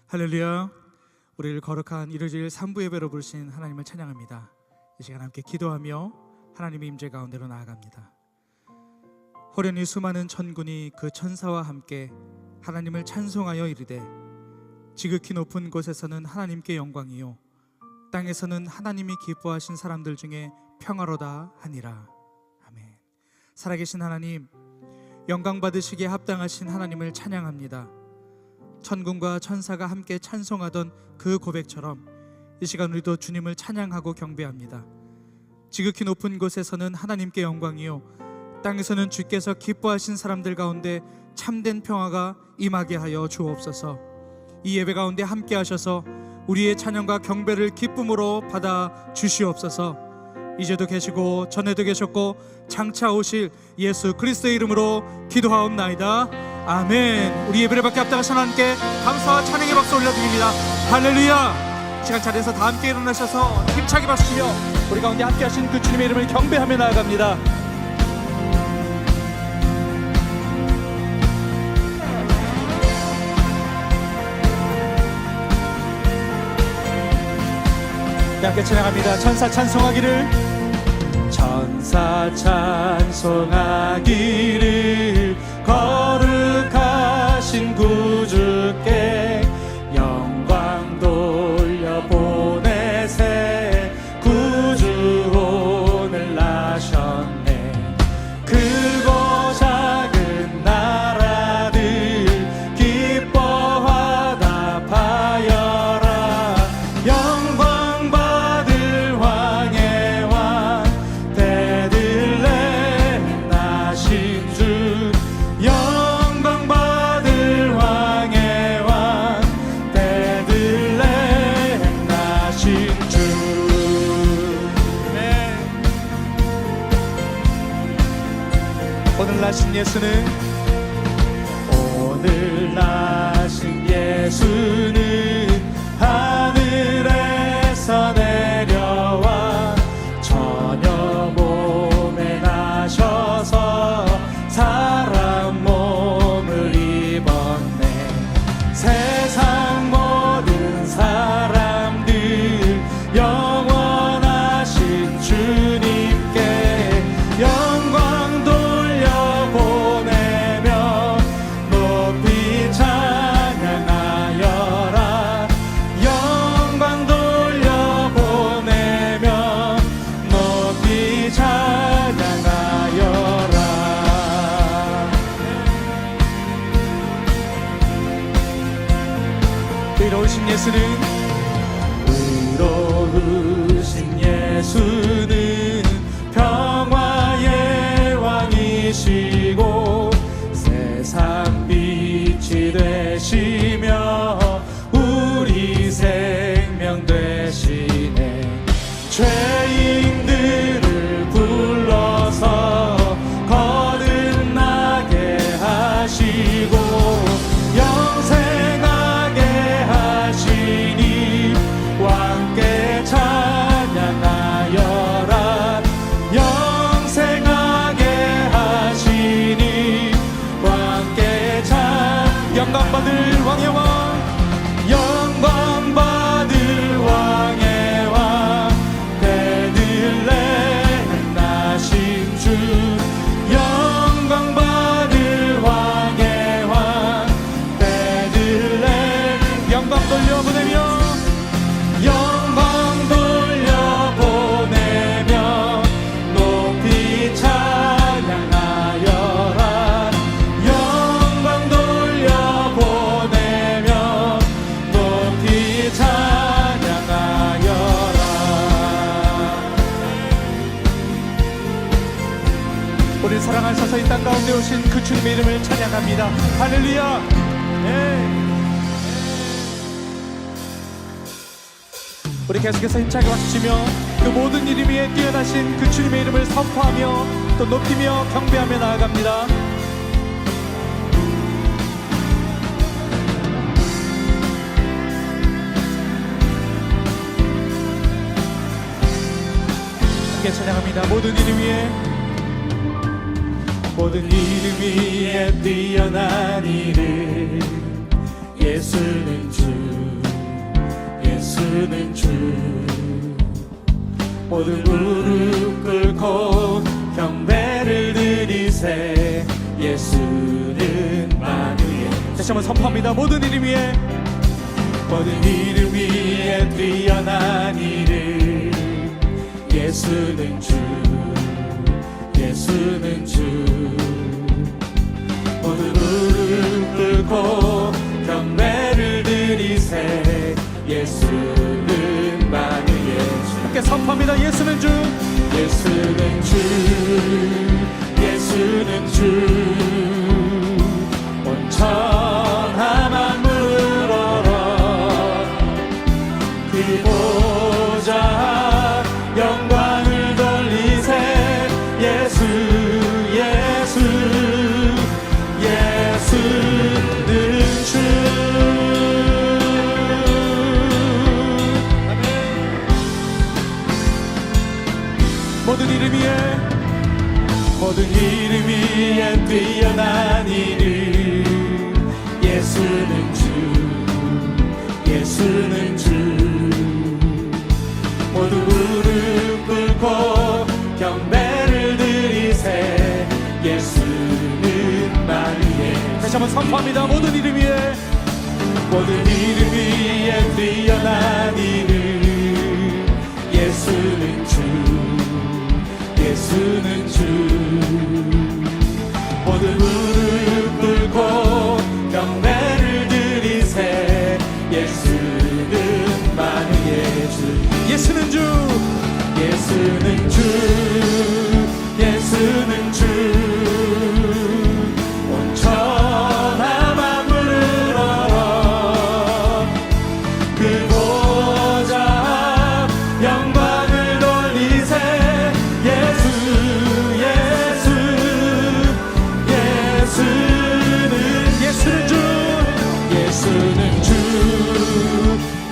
할렐루야. 우리를 거룩한 일요일 3부 예배로 부르신 하나님을 찬양합니다. 이 시간 함께 기도하며 하나님의 임재 가운데로 나아갑니다. 호련히 수많은 천군이 그 천사와 함께 하나님을 찬송하여 이르되, 지극히 높은 곳에서는 하나님께 영광이요 땅에서는 하나님이 기뻐하신 사람들 중에 평화로다 하니라. 아멘. 살아계신 하나님, 영광 받으시기에 합당하신 하나님을 찬양합니다. 천군과 천사가 함께 찬송하던 그 고백처럼 이 시간 우리도 주님을 찬양하고 경배합니다. 지극히 높은 곳에서는 하나님께 영광이요 땅에서는 주께서 기뻐하신 사람들 가운데 참된 평화가 임하게 하여 주옵소서. 이 예배 가운데 함께 하셔서 우리의 찬양과 경배를 기쁨으로 받아 주시옵소서. 이제도 계시고 전에도 계셨고 장차 오실 예수 그리스도의 이름으로 기도하옵나이다. 아멘. 우리 예배를 받게 합당하신 하나님께 감사와 찬양의 박수 올려드립니다. 할렐루야. 시간 자리에서 다 함께 일어나셔서 힘차게 박수치며 우리 가운데 함께 하신 그 주님의 이름을 경배하며 나아갑니다. 함께 찬양합니다. 천사 찬송하기를, 천사 찬송하기를, 거룩하신 구주께 영광 돌려보내세. 구주 오늘 나셨네. 크고 작은 나라들 기뻐하다 파여라. 영광 받을 왕의 왕 베들레헴 나신 주. 영광 받을 왕의 왕 베들레헴 나신 주. 네. 오늘 나신 예수는, 오늘 나신 예수는 하늘에서 내려와 처녀 몸에 나셔서 사람 몸을 입었네. 세상 모든 사람들 영원하신 주님께 영광 돌려보내며 높이 찬양하여라. 영광 돌려보내며 높이 찬양하여라. 의로우신 예수는, 의로우신 예수는 평화의 왕이시고 세상 빛이 되시며 우리 생명 되시네. 죄인들을 불러서 거듭나게 하시고 영생하게 하시니 왕께 찬양하여라. 영생하게 하시니 왕께 영광 받을 왕의 왕, 영광 받을 왕의 왕 베들레헴 나신 주. 영광 받을 왕의 왕 베들레헴. 영광 돌려보내며 영광 돌려보내며 높이 찬양하여라. 영광 돌려보내며 높이 찬양하여라. 우리 사랑하셔서 이 땅 가운데 오신 그 주님의 이름을 찬양합니다. 할렐루야. 네. 우리 계속해서 힘차게 박수치며 그 모든 이름 위에 뛰어나신 그 주님의 이름을 선포하며 또 높이며 경배하며 나아갑니다. 함께 찬양합니다. 모든 이름 위에, 모든 이름 위에 뛰어난 이름, 예수는 주. 예수는 주. 모든 무릎 꿇고 경배를 드리세. 예수는 만유의. 다시 한번 선포합니다. 모든 이름 위에, 모든 이름 위에 뛰어난 이름. 예수는 주, 예수는 주. 모든 무릎 꿇고 경배를 드리세. 예수는 만유의 주. 함께 선포합니다. 예수는 주, 예수는 주, 예수는 주. 온 천하 만물을 얼어 그 보좌 영광을 돌리세. 예수, 예수, 예수는 주. 모든 이름 위에, 모든 이름 위에 뛰어난 이름. 예수는 주, 예수는 주. 모두 무릎 꿇고 경배를 드리세. 예수는 만유의. 다시 한번 선포합니다. 모든 이름 위에, 모든 이름 위에 뛰어난 이름. 예수는 주, 예수는 주. 모든 무릎 꿇고 경배를 드리세. 예수는 만유의 주. 예수는 주, 예수는 주, 예수는 주. 온 천하 만물을 얼어 그 보좌 영광을 돌리세. 예수, 예수, 예수는, 예수는 주, 예수는 주,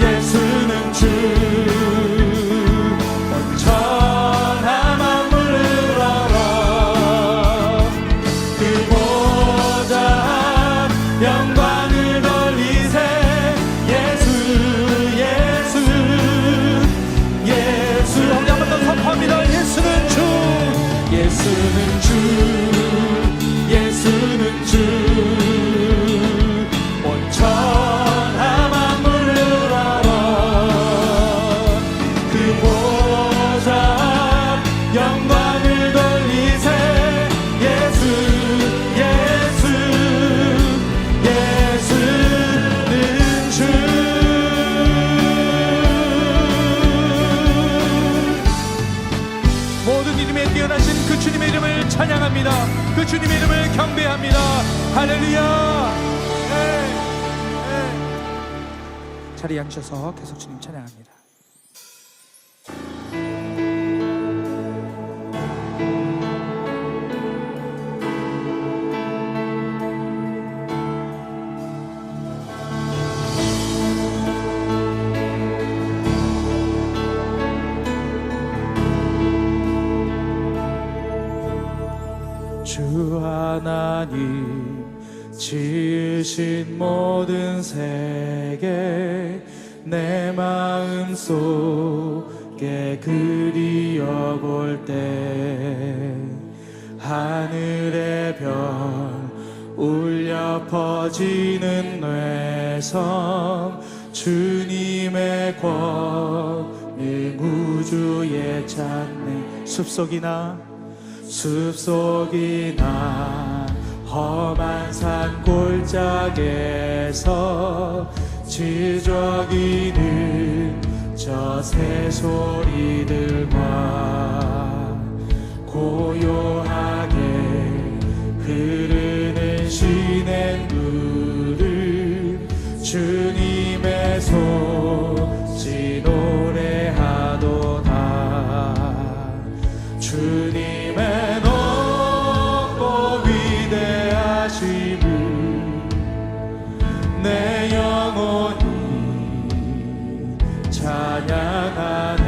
예수는 주. 온 천하 만물을 얼어 그 보좌 영광을 돌리세. 예수, 예수, 예수. 우리 한 번 더 선포합니다. 예수는 주, 예수는 주, 예수는 주. 온 천하 만물을 얼어 그 보좌 영광을 돌리세. 예수, 예수, 예수는 주. 모든 이름에 뛰어나신 그 주님의 이름을 찬양합니다. 그 주님의 이름을 경배합니다. 할렐루야. 자리에 앉으셔서 계속 주님 찬양합니다. 주 하나님 지으신 모든 세계 내 마음속에 그리워볼 때 하늘의 별 울려 퍼지는 뇌성 주님의 권능 우주에 찾네. 숲속이나 험한 산 골짜기에서 지저귀는 저 새소리들과 고요하게 흐르는 시냇물을 주님의 소지 노래하도다. 주님의 높고 위대하심을 내 영혼이 찬양하네.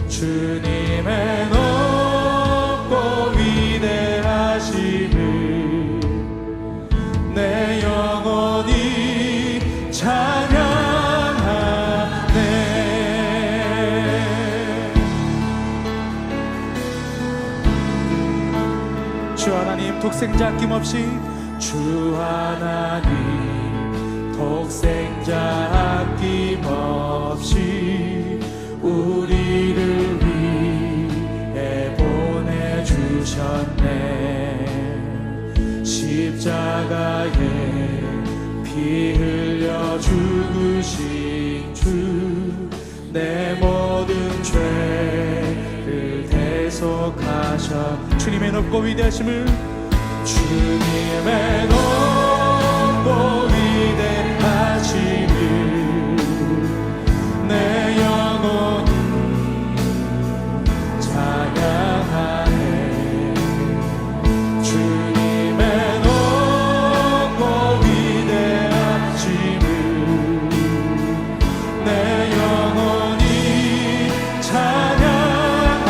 주님의 높고 위대하심을 내 영혼이 찬양하네. 독생자 아낌없이 주 하나님 독생자 아낌없이 우리를 위해 보내주셨네. 십자가에 피 흘려 죽으신 주 내 모든 죄를 대속하셨. 주님의 높고 위대하심을 주님의 높고 위대하심을 내 영혼이 찬양하네. 주님의 높고 위대하심을 내 영혼이 찬양하네.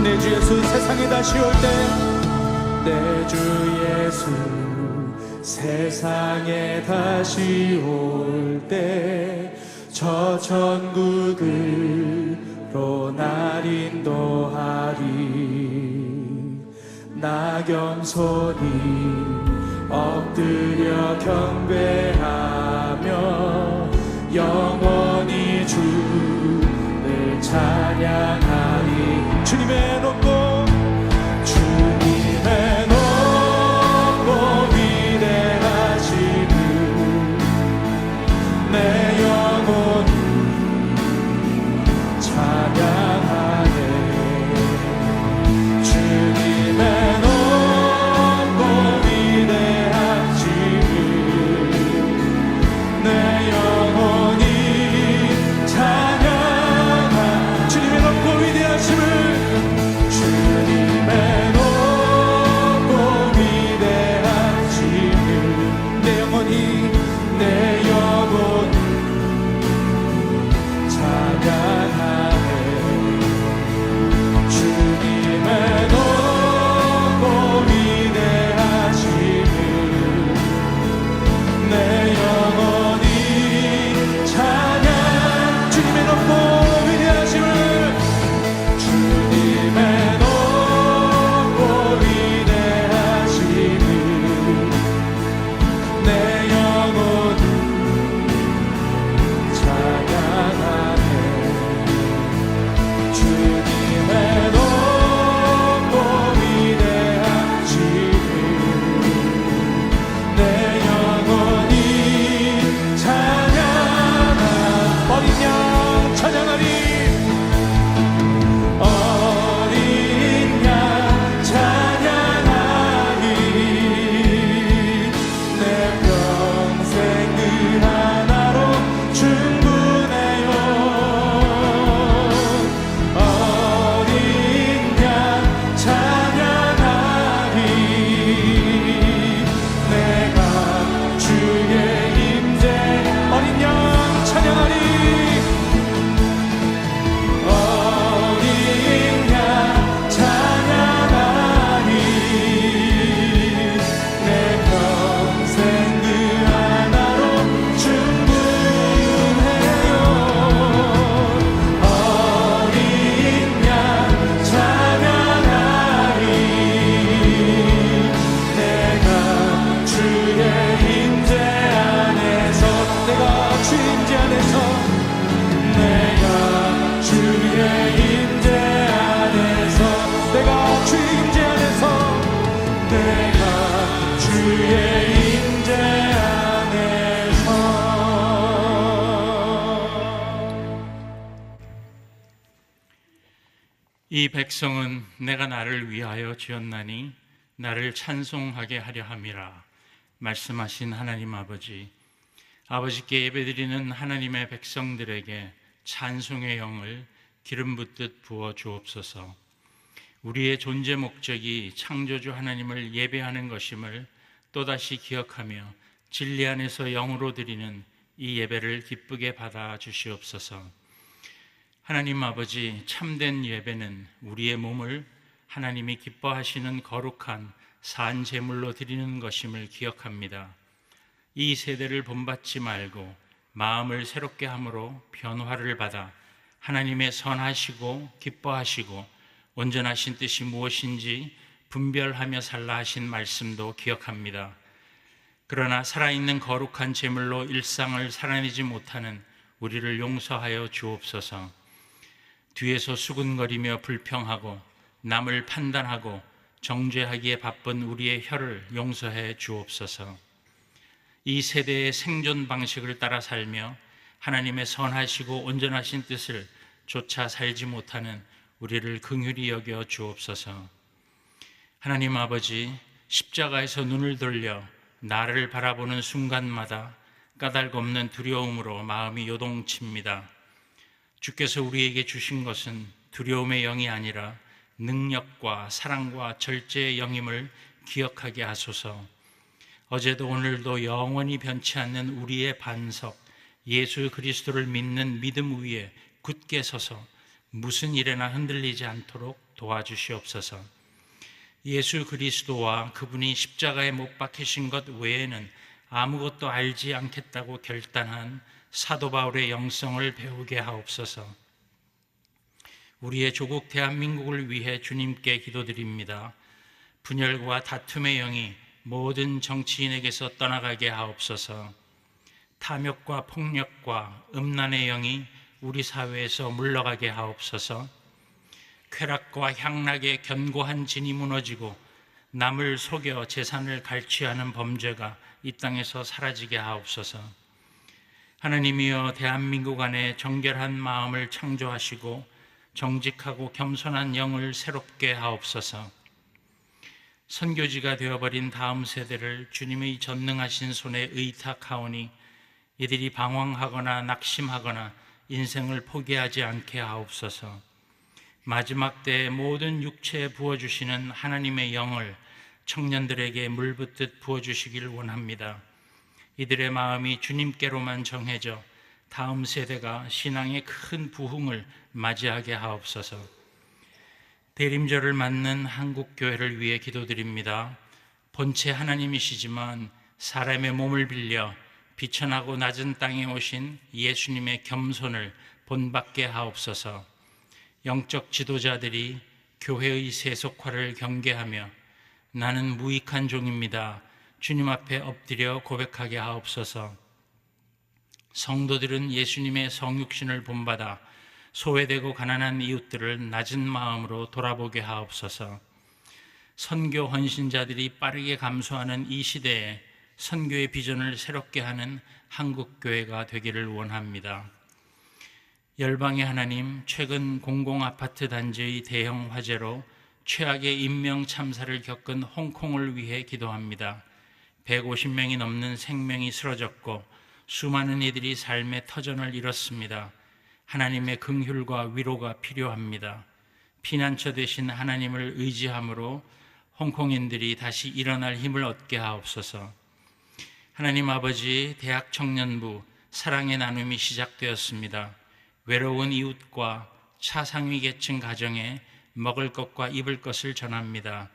내 주 예수 세상에 다시 올 때 내 주 예수 세상에 다시 올 때 저 천국으로 날 인도하리. 나 겸손히 엎드려 경배하며 영원히 주를 찬양하리. 주님의 높고 주님의 높고 위대하심을 내 영혼이 찬양하네. 주님의 높고 위대하심을 내 영혼이 찬양하네. 주님의 높고 위대하심을 주님의 높고 위대하심을 내 영혼이 내 영혼이 찬양하네. 주님의 높고 위대하심을 내 영혼이 찬양. 주님의 높고 위대하심을 주님의 높고 위대하심을 내 영혼이 찬양하네. 주님의 높고 위대하심을 내 영혼이 찬양하네. 어린 양 찬양하리. 어린 양 찬양하리. 내 평생 그 하나로 충분해요. 어린 양 찬양하리. 내가 주의 임재. 어린 양 찬양하리. 어린 양 찬양하리. 내 평생 그 하나로 충분해요. 어린 양 찬양하리. 내가 주의 임재 안에서 내가 주의 임재 안에서 내가 주의 임재 안에서 내가 주의 임재 안에서 내가 주의 임재 안에서. 이 백성은 내가 나를 위하여 지었나니 나를 찬송하게 하려 함이라 말씀하신 하나님 아버지, 아버지께 예배드리는 하나님의 백성들에게 찬송의 영을 기름 붓듯 부어 주옵소서. 우리의 존재 목적이 창조주 하나님을 예배하는 것임을 또다시 기억하며 진리 안에서 영으로 드리는 이 예배를 기쁘게 받아 주시옵소서. 하나님 아버지, 참된 예배는 우리의 몸을 하나님이 기뻐하시는 거룩한 산 제물로 드리는 것임을 기억합니다. 이 세대를 본받지 말고 마음을 새롭게 함으로 변화를 받아 하나님의 선하시고 기뻐하시고 온전하신 뜻이 무엇인지 분별하며 살라 하신 말씀도 기억합니다. 그러나 살아있는 거룩한 제물로 일상을 살아내지 못하는 우리를 용서하여 주옵소서. 뒤에서 수군거리며 불평하고 남을 판단하고 정죄하기에 바쁜 우리의 혀를 용서해 주옵소서. 이 세대의 생존 방식을 따라 살며 하나님의 선하시고 온전하신 뜻을 조차 살지 못하는 우리를 긍휼히 여겨 주옵소서. 하나님 아버지, 십자가에서 눈을 돌려 나를 바라보는 순간마다 까닭없는 두려움으로 마음이 요동칩니다. 주께서 우리에게 주신 것은 두려움의 영이 아니라 능력과 사랑과 절제의 영임을 기억하게 하소서. 어제도 오늘도 영원히 변치 않는 우리의 반석 예수 그리스도를 믿는 믿음 위에 굳게 서서 무슨 일에나 흔들리지 않도록 도와주시옵소서. 예수 그리스도와 그분이 십자가에 못 박히신 것 외에는 아무것도 알지 않겠다고 결단한 사도 바울의 영성을 배우게 하옵소서. 우리의 조국 대한민국을 위해 주님께 기도드립니다. 분열과 다툼의 영이 모든 정치인에게서 떠나가게 하옵소서. 탐욕과 폭력과 음란의 영이 우리 사회에서 물러가게 하옵소서. 쾌락과 향락의 견고한 진이 무너지고 남을 속여 재산을 갈취하는 범죄가 이 땅에서 사라지게 하옵소서. 하나님이여, 대한민국 안에 정결한 마음을 창조하시고 정직하고 겸손한 영을 새롭게 하옵소서. 선교지가 되어버린 다음 세대를 주님의 전능하신 손에 의탁하오니 이들이 방황하거나 낙심하거나 인생을 포기하지 않게 하옵소서. 마지막 때에 모든 육체에 부어주시는 하나님의 영을 청년들에게 물붓듯 부어주시길 원합니다. 이들의 마음이 주님께로만 정해져 다음 세대가 신앙의 큰 부흥을 맞이하게 하옵소서. 대림절을 맞는 한국교회를 위해 기도드립니다. 본체 하나님이시지만 사람의 몸을 빌려 비천하고 낮은 땅에 오신 예수님의 겸손을 본받게 하옵소서. 영적 지도자들이 교회의 세속화를 경계하며 나는 무익한 종입니다, 주님 앞에 엎드려 고백하게 하옵소서. 성도들은 예수님의 성육신을 본받아 소외되고 가난한 이웃들을 낮은 마음으로 돌아보게 하옵소서. 선교 헌신자들이 빠르게 감소하는 이 시대에 선교의 비전을 새롭게 하는 한국교회가 되기를 원합니다. 열방의 하나님, 최근 공공아파트 단지의 대형 화재로 최악의 인명 참사를 겪은 홍콩을 위해 기도합니다. 150명이 넘는 생명이 쓰러졌고 수많은 이들이 삶의 터전을 잃었습니다. 하나님의 긍휼과 위로가 필요합니다. 피난처 되신 하나님을 의지함으로 홍콩인들이 다시 일어날 힘을 얻게 하옵소서. 하나님 아버지, 대학 청년부 사랑의 나눔이 시작되었습니다. 외로운 이웃과 차상위 계층 가정에 먹을 것과 입을 것을 전합니다.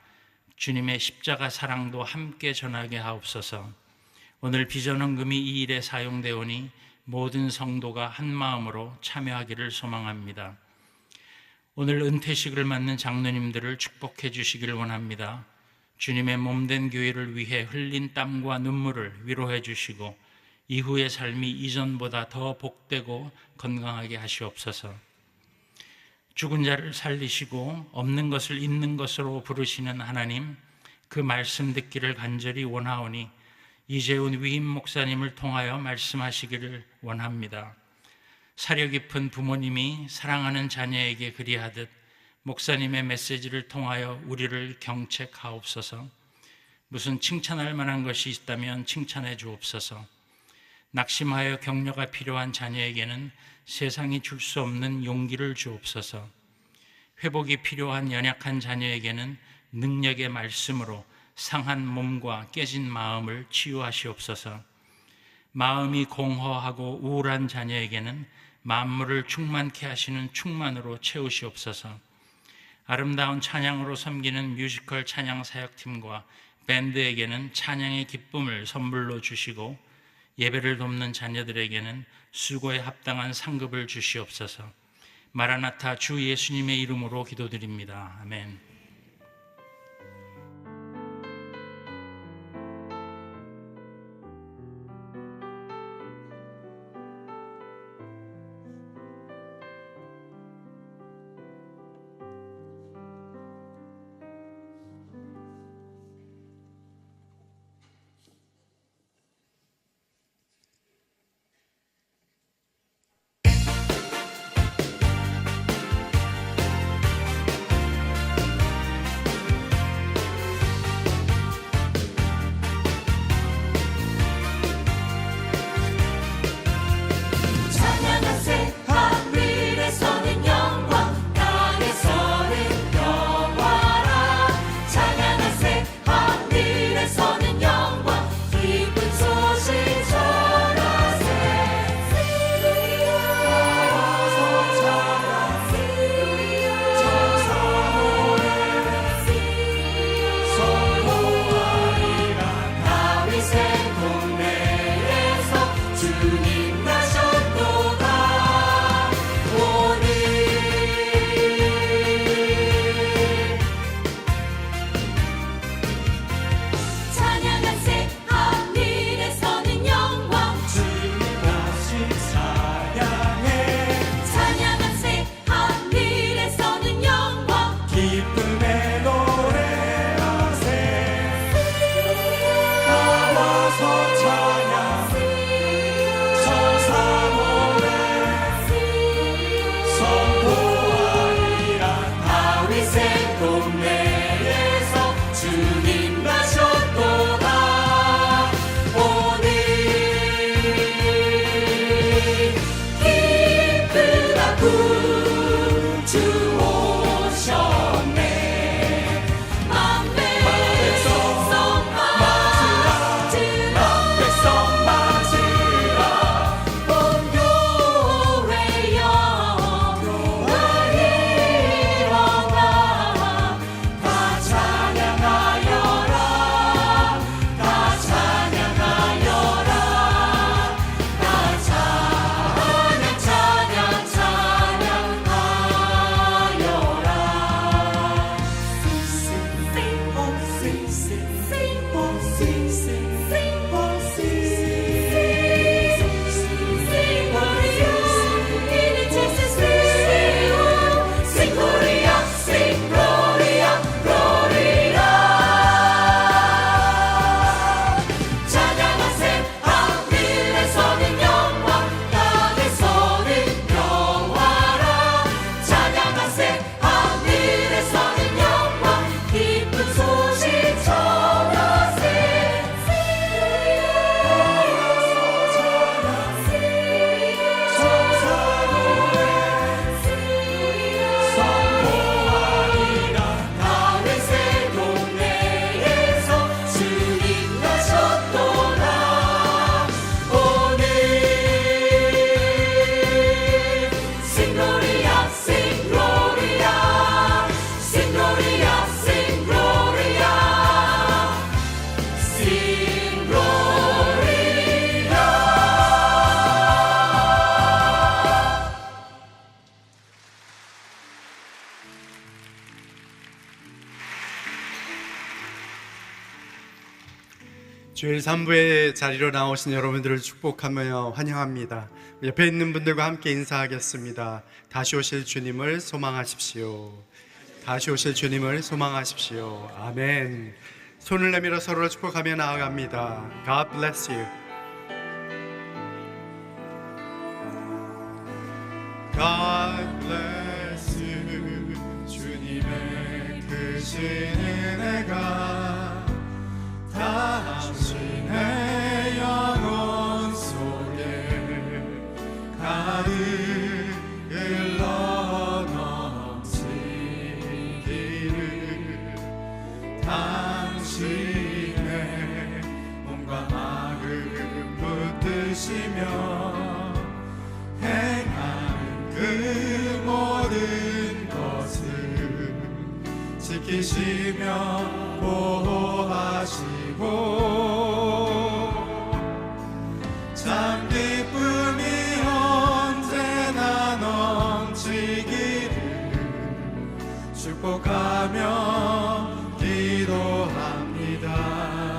주님의 십자가 사랑도 함께 전하게 하옵소서. 오늘 비전 헌금이 이 일에 사용되오니 모든 성도가 한 마음으로 참여하기를 소망합니다. 오늘 은퇴식을 맞는 장로님들을 축복해 주시기를 원합니다. 주님의 몸된 교회를 위해 흘린 땀과 눈물을 위로해 주시고 이후의 삶이 이전보다 더 복되고 건강하게 하시옵소서. 죽은 자를 살리시고 없는 것을 있는 것으로 부르시는 하나님, 그 말씀 듣기를 간절히 원하오니 이재훈 위임 목사님을 통하여 말씀하시기를 원합니다. 사려 깊은 부모님이 사랑하는 자녀에게 그리하듯 목사님의 메시지를 통하여 우리를 경책하옵소서. 무슨 칭찬할 만한 것이 있다면 칭찬해 주옵소서. 낙심하여 격려가 필요한 자녀에게는 세상이 줄 수 없는 용기를 주옵소서. 회복이 필요한 연약한 자녀에게는 능력의 말씀으로 상한 몸과 깨진 마음을 치유하시옵소서. 마음이 공허하고 우울한 자녀에게는 만물을 충만케 하시는 충만으로 채우시옵소서. 아름다운 찬양으로 섬기는 뮤지컬 찬양 사역팀과 밴드에게는 찬양의 기쁨을 선물로 주시고 예배를 돕는 자녀들에게는 수고에 합당한 상급을 주시옵소서. 마라나타 주 예수님의 이름으로 기도드립니다. 아멘. 주일 3부의 자리로 나오신 여러분들을 축복하며 환영합니다. 옆에 있는 분들과 함께 인사하겠습니다. 다시 오실 주님을 소망하십시오. 다시 오실 주님을 소망하십시오. 아멘. 손을 내밀어 서로를 축복하며 나아갑니다. God bless you. God bless you. 주님의 크신 은혜가 당신의 영혼 속에 가득 흘러 넘치기를 당신의 몸과 마음 붙드시며 행하는 그 모든 것을 지키시며 보호하시고 참 기쁨이 언제나 넘치게 축복하며 기도합니다.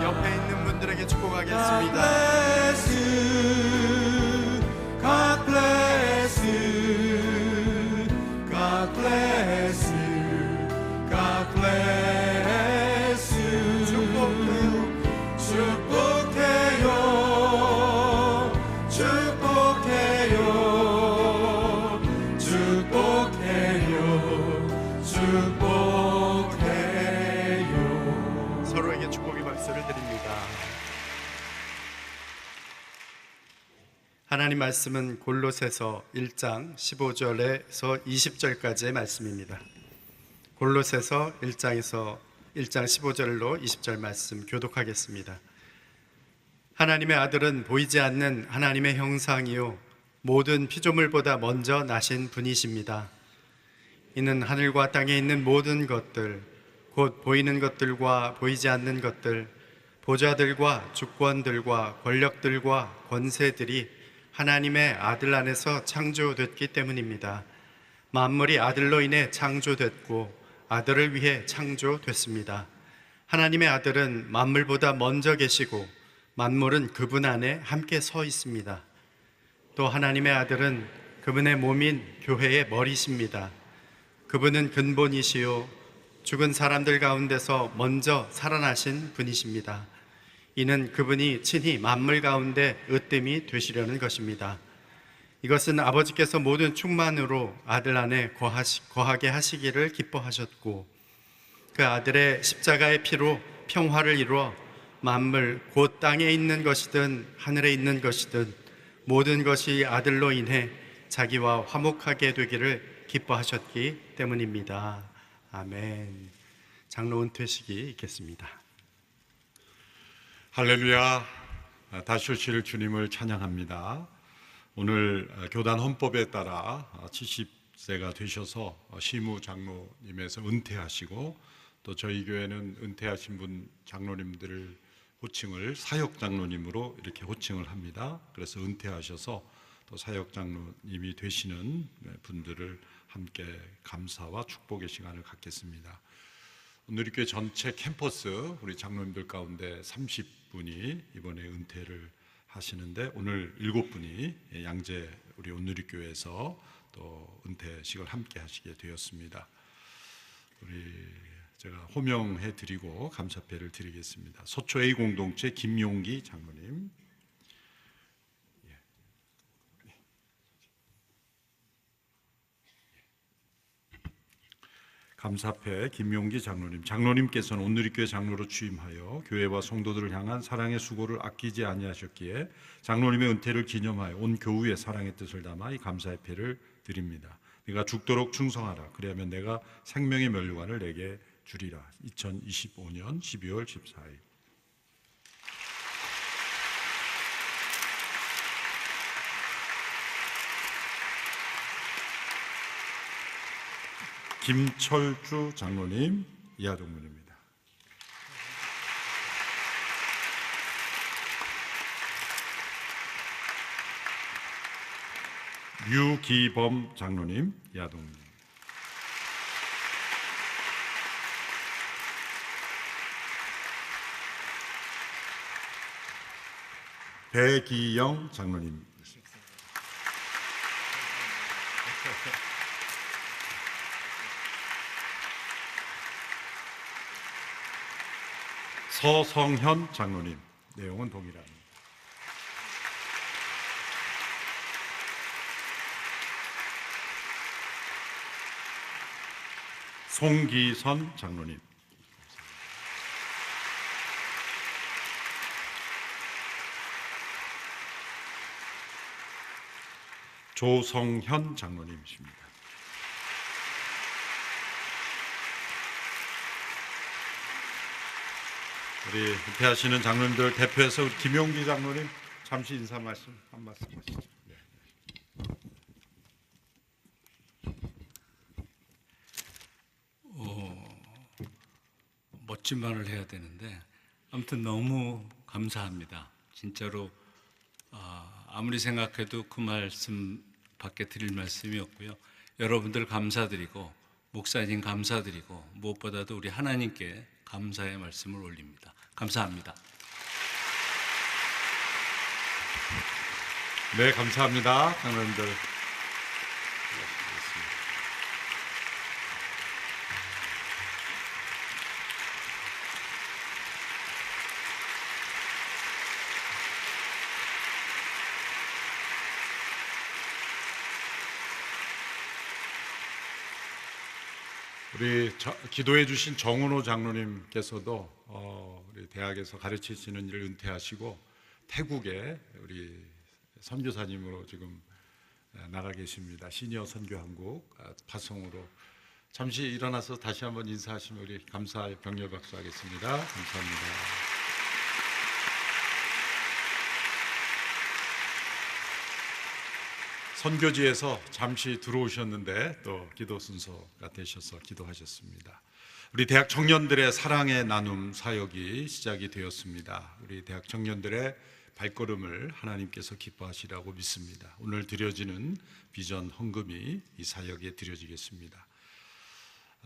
옆에 있는 분들에게 축복하겠습니다. God bless you. God bless you. God bless you. 축복해요. 축복해요. 축복해요. 축복해요. 서로에게 축복의 박수를 드립니다. 하나님 말씀은 골로새서 1장 15절에서 20절까지의 말씀입니다. 골로새서 1장 15절로 20절 말씀 교독하겠습니다. 하나님의 아들은 보이지 않는 하나님의 형상이요 모든 피조물보다 먼저 나신 분이십니다. 이는 하늘과 땅에 있는 모든 것들, 곧 보이는 것들과 보이지 않는 것들, 보좌들과 주권들과 권력들과 권세들이 하나님의 아들 안에서 창조됐기 때문입니다. 만물이 아들로 인해 창조됐고 아들을 위해 창조됐습니다. 하나님의 아들은 만물보다 먼저 계시고 만물은 그분 안에 함께 서 있습니다. 또 하나님의 아들은 그분의 몸인 교회의 머리십니다. 그분은 근본이시요 죽은 사람들 가운데서 먼저 살아나신 분이십니다. 이는 그분이 친히 만물 가운데 으뜸이 되시려는 것입니다. 이것은 아버지께서 모든 충만으로 아들 안에 거하게 하시기를 기뻐하셨고 그 아들의 십자가의 피로 평화를 이루어 만물 곧 땅에 있는 것이든 하늘에 있는 것이든 모든 것이 아들로 인해 자기와 화목하게 되기를 기뻐하셨기 때문입니다. 아멘. 장로 은퇴식이 있겠습니다. 할렐루야. 다시 오실 주님을 찬양합니다. 오늘 교단 헌법에 따라 70세가 되셔서 시무 장로님에서 은퇴하시고 또 저희 교회는 은퇴하신 분 장로님들을 호칭을 사역 장로님으로 이렇게 호칭을 합니다. 그래서 은퇴하셔서 또 사역 장로님이 되시는 분들을 함께 감사와 축복의 시간을 갖겠습니다. 오늘 교회 전체 캠퍼스 우리 장로님들 가운데 30분이 이번에 은퇴를 하시는데 오늘 7분이 양재 우리 온누리 교회에서 또 은퇴식을 함께 하시게 되었습니다. 제가 호명해 드리고 감사패를 드리겠습니다. 서초 A 공동체 김용기 장로님, 감사패 김용기 장로님. 장로님께서는 온누리교회 장로로 취임하여 교회와 성도들을 향한 사랑의 수고를 아끼지 아니하셨기에 장로님의 은퇴를 기념하여 온 교우의 사랑의 뜻을 담아 이 감사의 패를 드립니다. 네가 죽도록 충성하라. 그리하면 내가 생명의 면류관을 내게 주리라. 2025년 12월 14일. 김철주 장로님, 이하동문입니다. 유기범 장로님, 이하동문. 배기영 장로님. 서성현 장로님. 내용은 동일합니다. 송기선 장로님. 조성현 장로님이십니다. 우리 은퇴하시는 장로님들 대표해서 우리 김용기 장로님 잠시 인사 말씀 한 말씀 하시죠. 네. 멋진 말을 해야 되는데 아무튼 너무 감사합니다. 진짜로 아무리 생각해도 그 말씀밖에 드릴 말씀이 없고요. 여러분들 감사드리고 목사님 감사드리고 무엇보다도 우리 하나님께 감사의 말씀을 올립니다. 감사합니다. 네, 감사합니다. 장로님들. 우리 기도해 주신 정은호 장로님께서도 우리 대학에서 가르치시는 일을 은퇴하시고 태국에 우리 선교사님으로 지금 나가 계십니다. 시니어 선교한국 파송으로. 잠시 일어나서 다시 한번 인사하시면 우리 감사의 격려 박수 하겠습니다. 감사합니다. 선교지에서 잠시 들어오셨는데 또 기도 순서가 되셔서 기도하셨습니다. 우리 대학 청년들의 사랑의 나눔 사역이 시작이 되었습니다. 우리 대학 청년들의 발걸음을 하나님께서 기뻐하시라고 믿습니다. 오늘 드려지는 비전 헌금이 이 사역에 드려지겠습니다.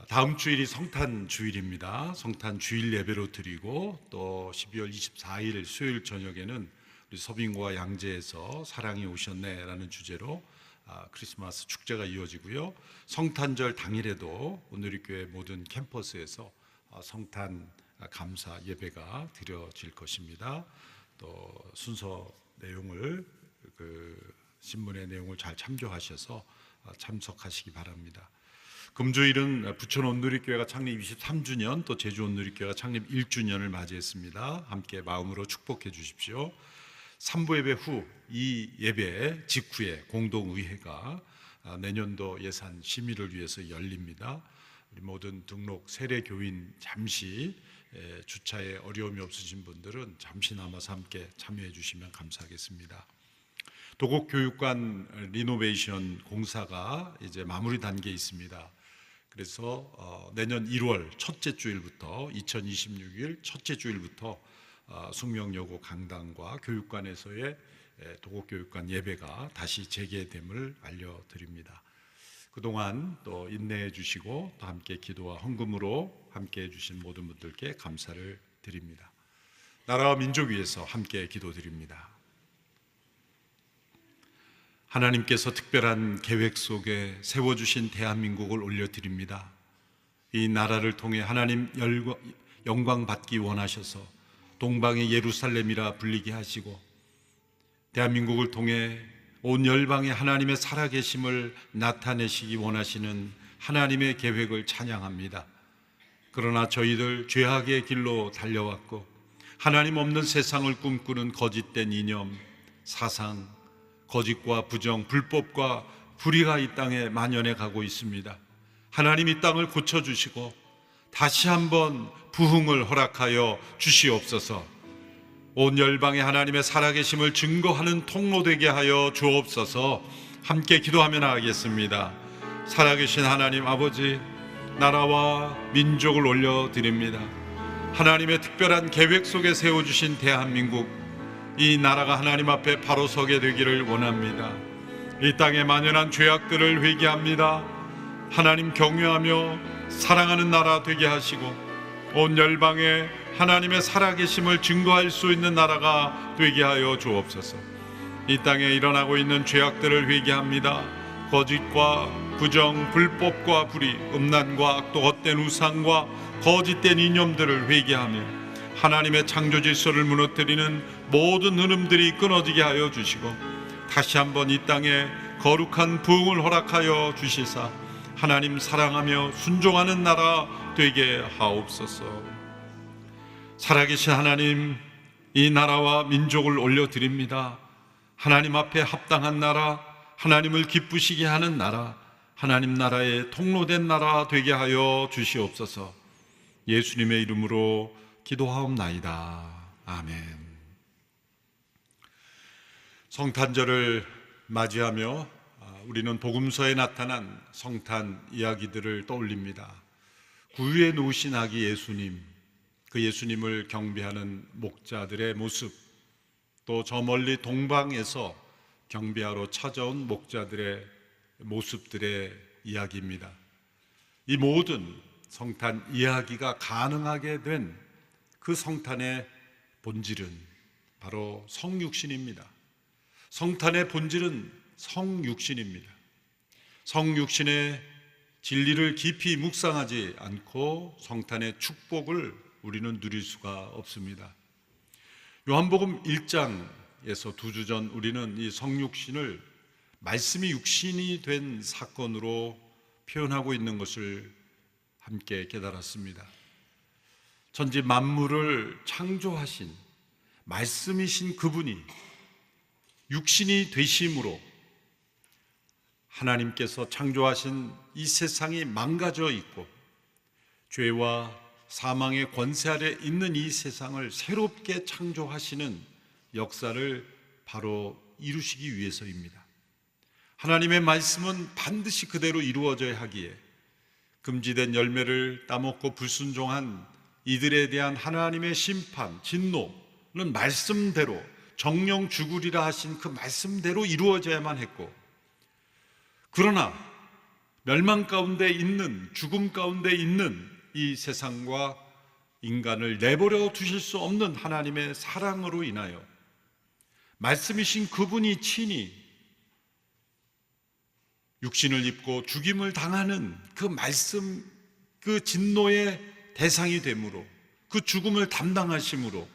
다음 주일이 성탄 주일입니다. 성탄 주일 예배로 드리고 또 12월 24일 수요일 저녁에는 우리 서빙고와 양재에서 사랑이 오셨네라는 주제로 크리스마스 축제가 이어지고요. 성탄절 당일에도 오누리교회 모든 캠퍼스에서 성탄 감사 예배가 드려질 것입니다. 또 순서 내용을 신문의 내용을 잘 참조하셔서 참석하시기 바랍니다. 금주일은 부천 온누리교회가 창립 23주년 또 제주 온누리교회가 창립 1주년을 맞이했습니다. 함께 마음으로 축복해 주십시오. 3부 예배 후 이 예배 직후에 공동의회가 내년도 예산 심의를 위해서 열립니다. 우리 모든 등록 세례교인 잠시 주차에 어려움이 없으신 분들은 잠시 남아서 함께 참여해 주시면 감사하겠습니다. 도곡교육관 리노베이션 공사가 이제 마무리 단계에 있습니다. 그래서 내년 1월 첫째 주일부터 2026년 첫째 주일부터 숙명여고 강당과 교육관에서의 도곡교육관 예배가 다시 재개됨을 알려드립니다. 그동안 또 인내해 주시고 또 함께 기도와 헌금으로 함께 해주신 모든 분들께 감사를 드립니다. 나라와 민족 위해서 함께 기도드립니다. 하나님께서 특별한 계획 속에 세워주신 대한민국을 올려드립니다. 이 나라를 통해 하나님 영광 받기 원하셔서 동방의 예루살렘이라 불리게 하시고 대한민국을 통해 온 열방에 하나님의 살아계심을 나타내시기 원하시는 하나님의 계획을 찬양합니다. 그러나 저희들 죄악의 길로 달려왔고 하나님 없는 세상을 꿈꾸는 거짓된 이념, 사상, 거짓과 부정, 불법과 불의가 이 땅에 만연해 가고 있습니다. 하나님 이 땅을 고쳐주시고 다시 한번 부흥을 허락하여 주시옵소서. 온 열방에 하나님의 살아계심을 증거하는 통로 되게 하여 주옵소서. 함께 기도하며 나가겠습니다. 살아계신 하나님 아버지, 나라와 민족을 올려드립니다. 하나님의 특별한 계획 속에 세워주신 대한민국, 이 나라가 하나님 앞에 바로 서게 되기를 원합니다. 이 땅에 만연한 죄악들을 회개합니다. 하나님 경외하며 사랑하는 나라 되게 하시고 온 열방에 하나님의 살아계심을 증거할 수 있는 나라가 되게 하여 주옵소서. 이 땅에 일어나고 있는 죄악들을 회개합니다. 거짓과 부정, 불법과 불의, 음란과 악독, 헛된 우상과 거짓된 이념들을 회개하며 하나님의 창조 질서를 무너뜨리는 모든 흐름들이 끊어지게 하여 주시고 다시 한번 이 땅에 거룩한 부흥을 허락하여 주시사 하나님 사랑하며 순종하는 나라 되게 하옵소서. 살아계신 하나님, 이 나라와 민족을 올려드립니다. 하나님 앞에 합당한 나라, 하나님을 기쁘시게 하는 나라, 하나님 나라의 통로된 나라 되게 하여 주시옵소서. 예수님의 이름으로 기도하옵나이다. 아멘. 성탄절을 맞이하며 우리는 복음서에 나타난 성탄 이야기들을 떠올립니다. 구유에 누우신 아기 예수님, 그 예수님을 경배하는 목자들의 모습, 또 저 멀리 동방에서 경배하러 찾아온 목자들의 모습들의 이야기입니다. 이 모든 성탄 이야기가 가능하게 된 그 성탄의 본질은 바로 성육신입니다. 성탄의 본질은 성육신입니다. 성육신의 진리를 깊이 묵상하지 않고 성탄의 축복을 우리는 누릴 수가 없습니다. 요한복음 1장에서 2주 전 우리는 이 성육신을 말씀이 육신이 된 사건으로 표현하고 있는 것을 함께 깨달았습니다. 천지 만물을 창조하신 말씀이신 그분이 육신이 되심으로 하나님께서 창조하신 이 세상이 망가져 있고 죄와 사망의 권세 아래 있는 이 세상을 새롭게 창조하시는 역사를 바로 이루시기 위해서입니다. 하나님의 말씀은 반드시 그대로 이루어져야 하기에 금지된 열매를 따먹고 불순종한 이들에 대한 하나님의 심판, 진노는 말씀대로 정령 죽으리라 하신 그 말씀대로 이루어져야만 했고, 그러나 멸망 가운데 있는, 죽음 가운데 있는 이 세상과 인간을 내버려 두실 수 없는 하나님의 사랑으로 인하여 말씀이신 그분이 친히 육신을 입고 죽임을 당하는 그 말씀, 그 진노의 대상이 되므로, 그 죽음을 담당하심으로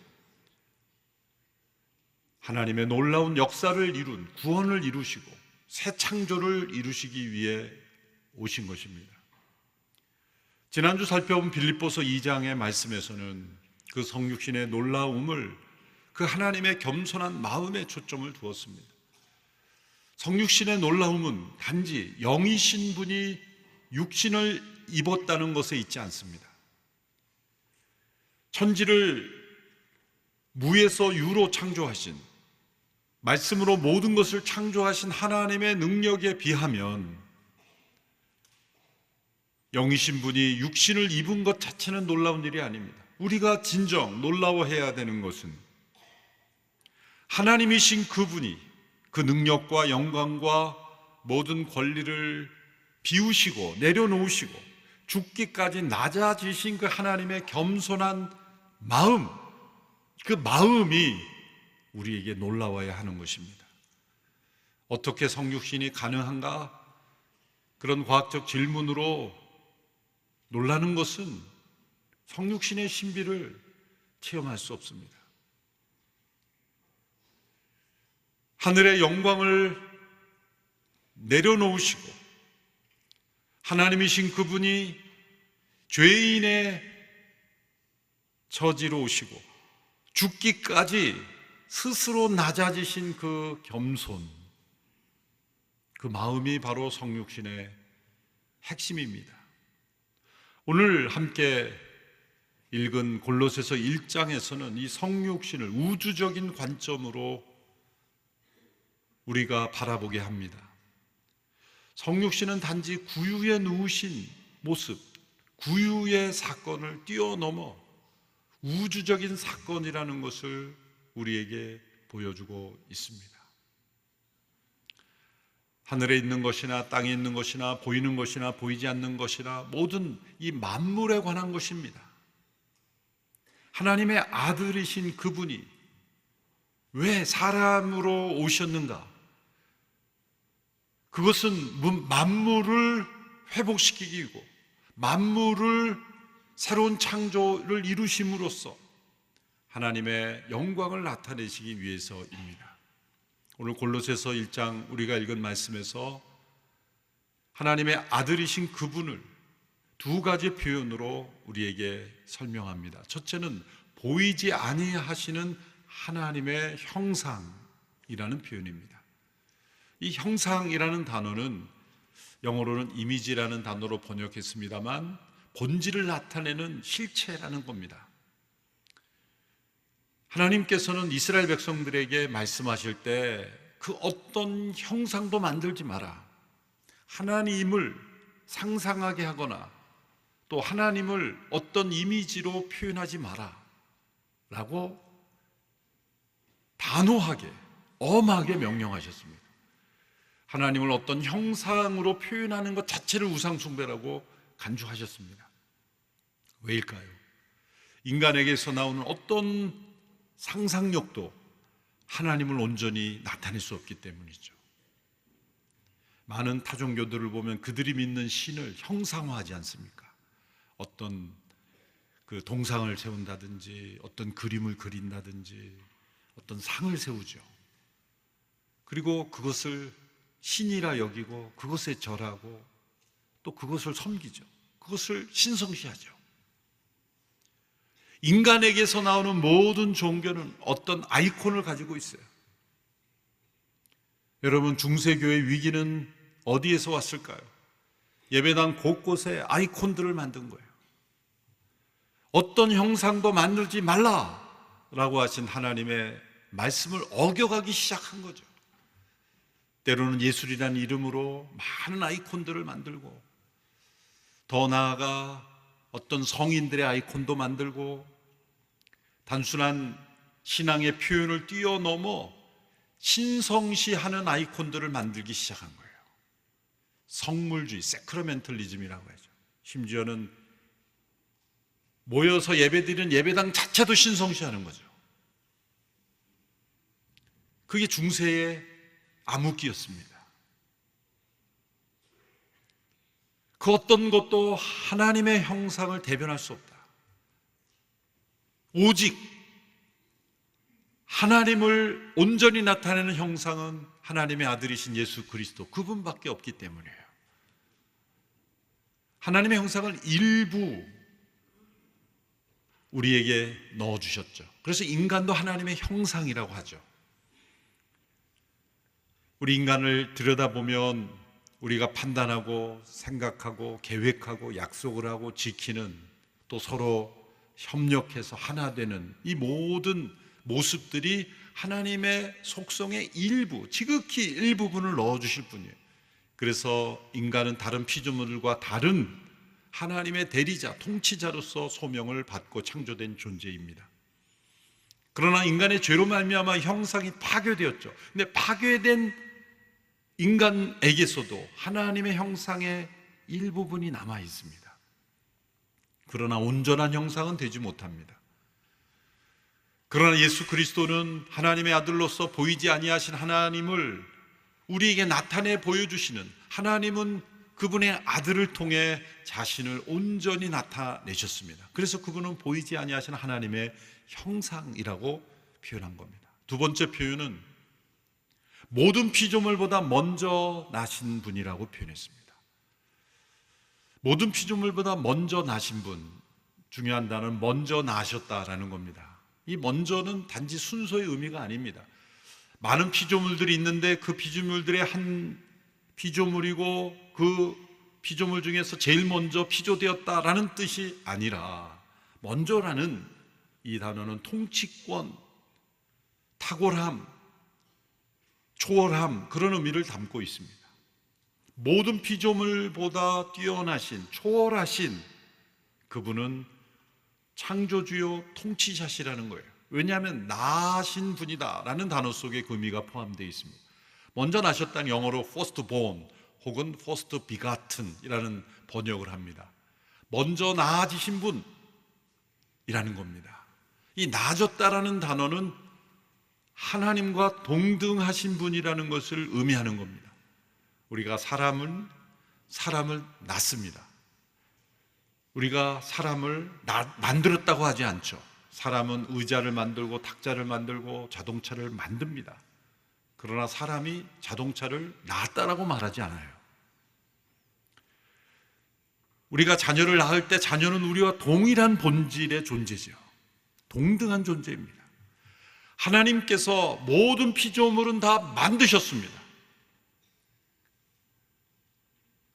하나님의 놀라운 역사를 이룬, 구원을 이루시고 새 창조를 이루시기 위해 오신 것입니다. 지난주 살펴본 빌립보서 2장의 말씀에서는 그 성육신의 놀라움을 그 하나님의 겸손한 마음에 초점을 두었습니다. 성육신의 놀라움은 단지 영이신 분이 육신을 입었다는 것에 있지 않습니다. 천지를 무에서 유로 창조하신, 말씀으로 모든 것을 창조하신 하나님의 능력에 비하면 영이신 분이 육신을 입은 것 자체는 놀라운 일이 아닙니다. 우리가 진정 놀라워해야 되는 것은 하나님이신 그분이 그 능력과 영광과 모든 권리를 비우시고 내려놓으시고 죽기까지 낮아지신 그 하나님의 겸손한 마음, 그 마음이 우리에게 놀라워야 하는 것입니다. 어떻게 성육신이 가능한가? 그런 과학적 질문으로 놀라는 것은 성육신의 신비를 체험할 수 없습니다. 하늘의 영광을 내려놓으시고 하나님이신 그분이 죄인의 처지로 오시고 죽기까지 스스로 낮아지신 그 겸손, 그 마음이 바로 성육신의 핵심입니다. 오늘 함께 읽은 골로새서 1장에서는 이 성육신을 우주적인 관점으로 우리가 바라보게 합니다. 성육신은 단지 구유에 누우신 모습, 구유의 사건을 뛰어넘어 우주적인 사건이라는 것을 우리에게 보여주고 있습니다. 하늘에 있는 것이나 땅에 있는 것이나 보이는 것이나 보이지 않는 것이나 모든 이 만물에 관한 것입니다. 하나님의 아들이신 그분이 왜 사람으로 오셨는가? 그것은 만물을 회복시키기고 만물을 새로운 창조를 이루심으로써 하나님의 영광을 나타내시기 위해서입니다. 오늘 골로새서 1장 우리가 읽은 말씀에서 하나님의 아들이신 그분을 두 가지 표현으로 우리에게 설명합니다. 첫째는 보이지 아니하시는 하나님의 형상이라는 표현입니다. 이 형상이라는 단어는 영어로는 이미지라는 단어로 번역했습니다만 본질을 나타내는 실체라는 겁니다. 하나님께서는 이스라엘 백성들에게 말씀하실 때 그 어떤 형상도 만들지 마라, 하나님을 상상하게 하거나 또 하나님을 어떤 이미지로 표현하지 마라 라고 단호하게 엄하게 명령하셨습니다. 하나님을 어떤 형상으로 표현하는 것 자체를 우상숭배라고 간주하셨습니다. 왜일까요? 인간에게서 나오는 어떤 상상력도 하나님을 온전히 나타낼 수 없기 때문이죠. 많은 타종교들을 보면 그들이 믿는 신을 형상화하지 않습니까? 어떤 그 동상을 세운다든지 어떤 그림을 그린다든지 어떤 상을 세우죠. 그리고 그것을 신이라 여기고 그것에 절하고 또 그것을 섬기죠. 그것을 신성시하죠. 인간에게서 나오는 모든 종교는 어떤 아이콘을 가지고 있어요. 여러분, 중세교의 위기는 어디에서 왔을까요? 예배당 곳곳에 아이콘들을 만든 거예요. 어떤 형상도 만들지 말라라고 하신 하나님의 말씀을 어겨가기 시작한 거죠. 때로는 예술이라는 이름으로 많은 아이콘들을 만들고, 더 나아가 어떤 성인들의 아이콘도 만들고, 단순한 신앙의 표현을 뛰어넘어 신성시하는 아이콘들을 만들기 시작한 거예요. 성물주의, 세크라멘털리즘이라고 하죠. 심지어는 모여서 예배드리는 예배당 자체도 신성시하는 거죠. 그게 중세의 암흑기였습니다. 그 어떤 것도 하나님의 형상을 대변할 수 없다. 오직 하나님을 온전히 나타내는 형상은 하나님의 아들이신 예수 그리스도, 그분밖에 없기 때문이에요. 하나님의 형상을 일부 우리에게 넣어주셨죠. 그래서 인간도 하나님의 형상이라고 하죠. 우리 인간을 들여다보면 우리가 판단하고 생각하고 계획하고 약속을 하고 지키는, 또 서로 협력해서 하나 되는 이 모든 모습들이 하나님의 속성의 일부, 지극히 일부분을 넣어주실 뿐이에요. 그래서 인간은 다른 피조물들과 다른 하나님의 대리자, 통치자로서 소명을 받고 창조된 존재입니다. 그러나 인간의 죄로 말미암아 형상이 파괴되었죠. 근데 파괴된 인간에게서도 하나님의 형상의 일부분이 남아 있습니다. 그러나 온전한 형상은 되지 못합니다. 그러나 예수 그리스도는 하나님의 아들로서 보이지 아니하신 하나님을 우리에게 나타내 보여주시는, 하나님은 그분의 아들을 통해 자신을 온전히 나타내셨습니다. 그래서 그분은 보이지 아니하신 하나님의 형상이라고 표현한 겁니다. 두 번째 표현은 모든 피조물보다 먼저 나신 분이라고 표현했습니다. 모든 피조물보다 먼저 나신 분, 중요한 단어는 먼저 나셨다라는 겁니다. 이 먼저는 단지 순서의 의미가 아닙니다. 많은 피조물들이 있는데 그 피조물들의 한 피조물이고 그 피조물 중에서 제일 먼저 피조되었다라는 뜻이 아니라, 먼저라는 이 단어는 통치권, 탁월함, 초월함, 그런 의미를 담고 있습니다. 모든 피조물보다 뛰어나신, 초월하신 그분은 창조주요 통치자시라는 거예요. 왜냐하면 나신 분이다 라는 단어 속에 그 의미가 포함되어 있습니다. 먼저 나셨다는 영어로 first born 혹은 first begotten 이라는 번역을 합니다. 먼저 나아지신 분이라는 겁니다. 이 나아졌다라는 단어는 하나님과 동등하신 분이라는 것을 의미하는 겁니다. 우리가 사람을 낳습니다. 우리가 사람을 만들었다고 하지 않죠. 사람은 의자를 만들고 탁자를 만들고 자동차를 만듭니다. 그러나 사람이 자동차를 낳았다라고 말하지 않아요. 우리가 자녀를 낳을 때 자녀는 우리와 동일한 본질의 존재죠. 동등한 존재입니다. 하나님께서 모든 피조물은 다 만드셨습니다.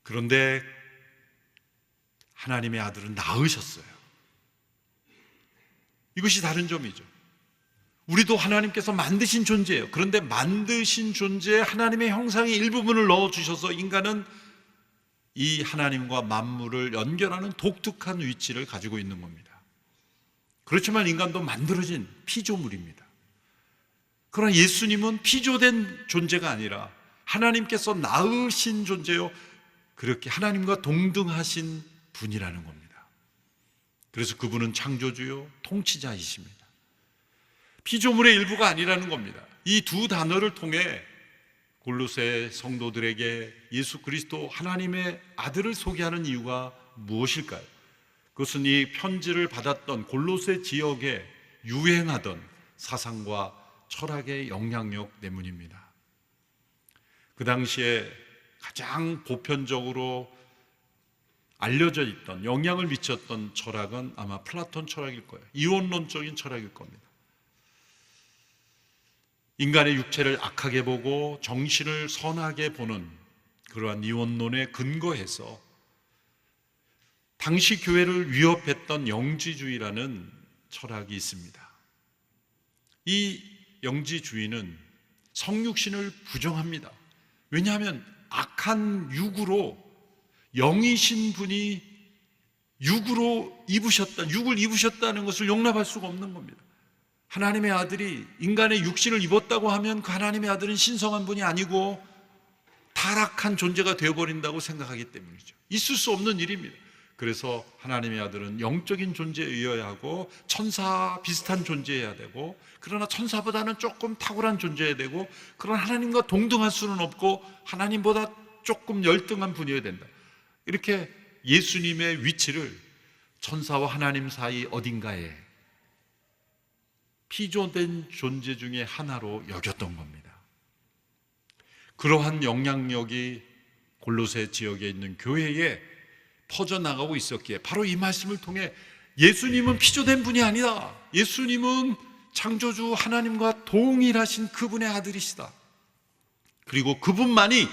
그런데 하나님의 아들은 낳으셨어요. 이것이 다른 점이죠. 우리도 하나님께서 만드신 존재예요. 그런데 만드신 존재에 하나님의 형상의 일부분을 넣어주셔서 인간은 이 하나님과 만물을 연결하는 독특한 위치를 가지고 있는 겁니다. 그렇지만 인간도 만들어진 피조물입니다. 그러나 예수님은 피조된 존재가 아니라 하나님께서 낳으신 존재요, 그렇게 하나님과 동등하신 분이라는 겁니다. 그래서 그분은 창조주요 통치자이십니다. 피조물의 일부가 아니라는 겁니다. 이 두 단어를 통해 골로새 성도들에게 예수 그리스도 하나님의 아들을 소개하는 이유가 무엇일까요? 그것은 이 편지를 받았던 골로새 지역에 유행하던 사상과 철학의 영향력 때문입니다. 그 당시에 가장 보편적으로 알려져 있던, 영향을 미쳤던 철학은 아마 플라톤 철학일 거예요. 이원론적인 철학일 겁니다. 인간의 육체를 악하게 보고 정신을 선하게 보는 그러한 이원론에 근거해서 당시 교회를 위협했던 영지주의라는 철학이 있습니다. 이 영지주의는 성육신을 부정합니다. 왜냐하면 악한 육으로, 영이신 분이 육을 입으셨다는 것을 용납할 수가 없는 겁니다. 하나님의 아들이 인간의 육신을 입었다고 하면 그 하나님의 아들은 신성한 분이 아니고 타락한 존재가 되어버린다고 생각하기 때문이죠. 있을 수 없는 일입니다. 그래서 하나님의 아들은 영적인 존재여야 하고 천사 비슷한 존재여야 되고, 그러나 천사보다는 조금 탁월한 존재여야 되고, 그러나 하나님과 동등할 수는 없고 하나님보다 조금 열등한 분이어야 된다. 이렇게 예수님의 위치를 천사와 하나님 사이 어딘가에 피조된 존재 중에 하나로 여겼던 겁니다. 그러한 영향력이 골로새 지역에 있는 교회에 퍼져나가고 있었기에 바로 이 말씀을 통해 예수님은 피조된 분이 아니다. 예수님은 창조주 하나님과 동일하신 그분의 아들이시다. 그리고 그분만이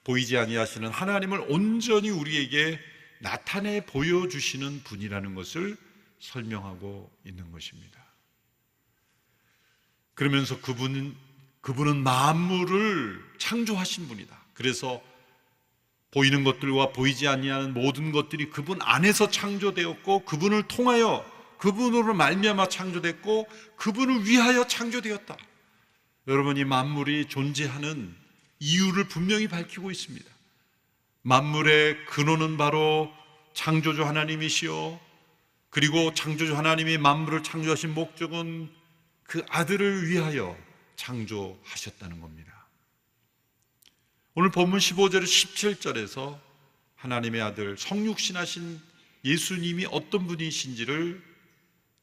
보이지 아니하시는 하나님을 온전히 우리에게 나타내 보여주시는 분이라는 것을 설명하고 있는 것입니다. 그러면서 그분은 만물을 창조하신 분이다. 그래서 보이는 것들과 보이지 아니하는 모든 것들이 그분 안에서 창조되었고, 그분을 통하여, 그분으로 말미암아 창조됐고, 그분을 위하여 창조되었다. 여러분, 이 만물이 존재하는 이유를 분명히 밝히고 있습니다. 만물의 근원은 바로 창조주 하나님이시요, 그리고 창조주 하나님이 만물을 창조하신 목적은 그 아들을 위하여 창조하셨다는 겁니다. 오늘 본문 15절 17절에서 하나님의 아들 성육신하신 예수님이 어떤 분이신지를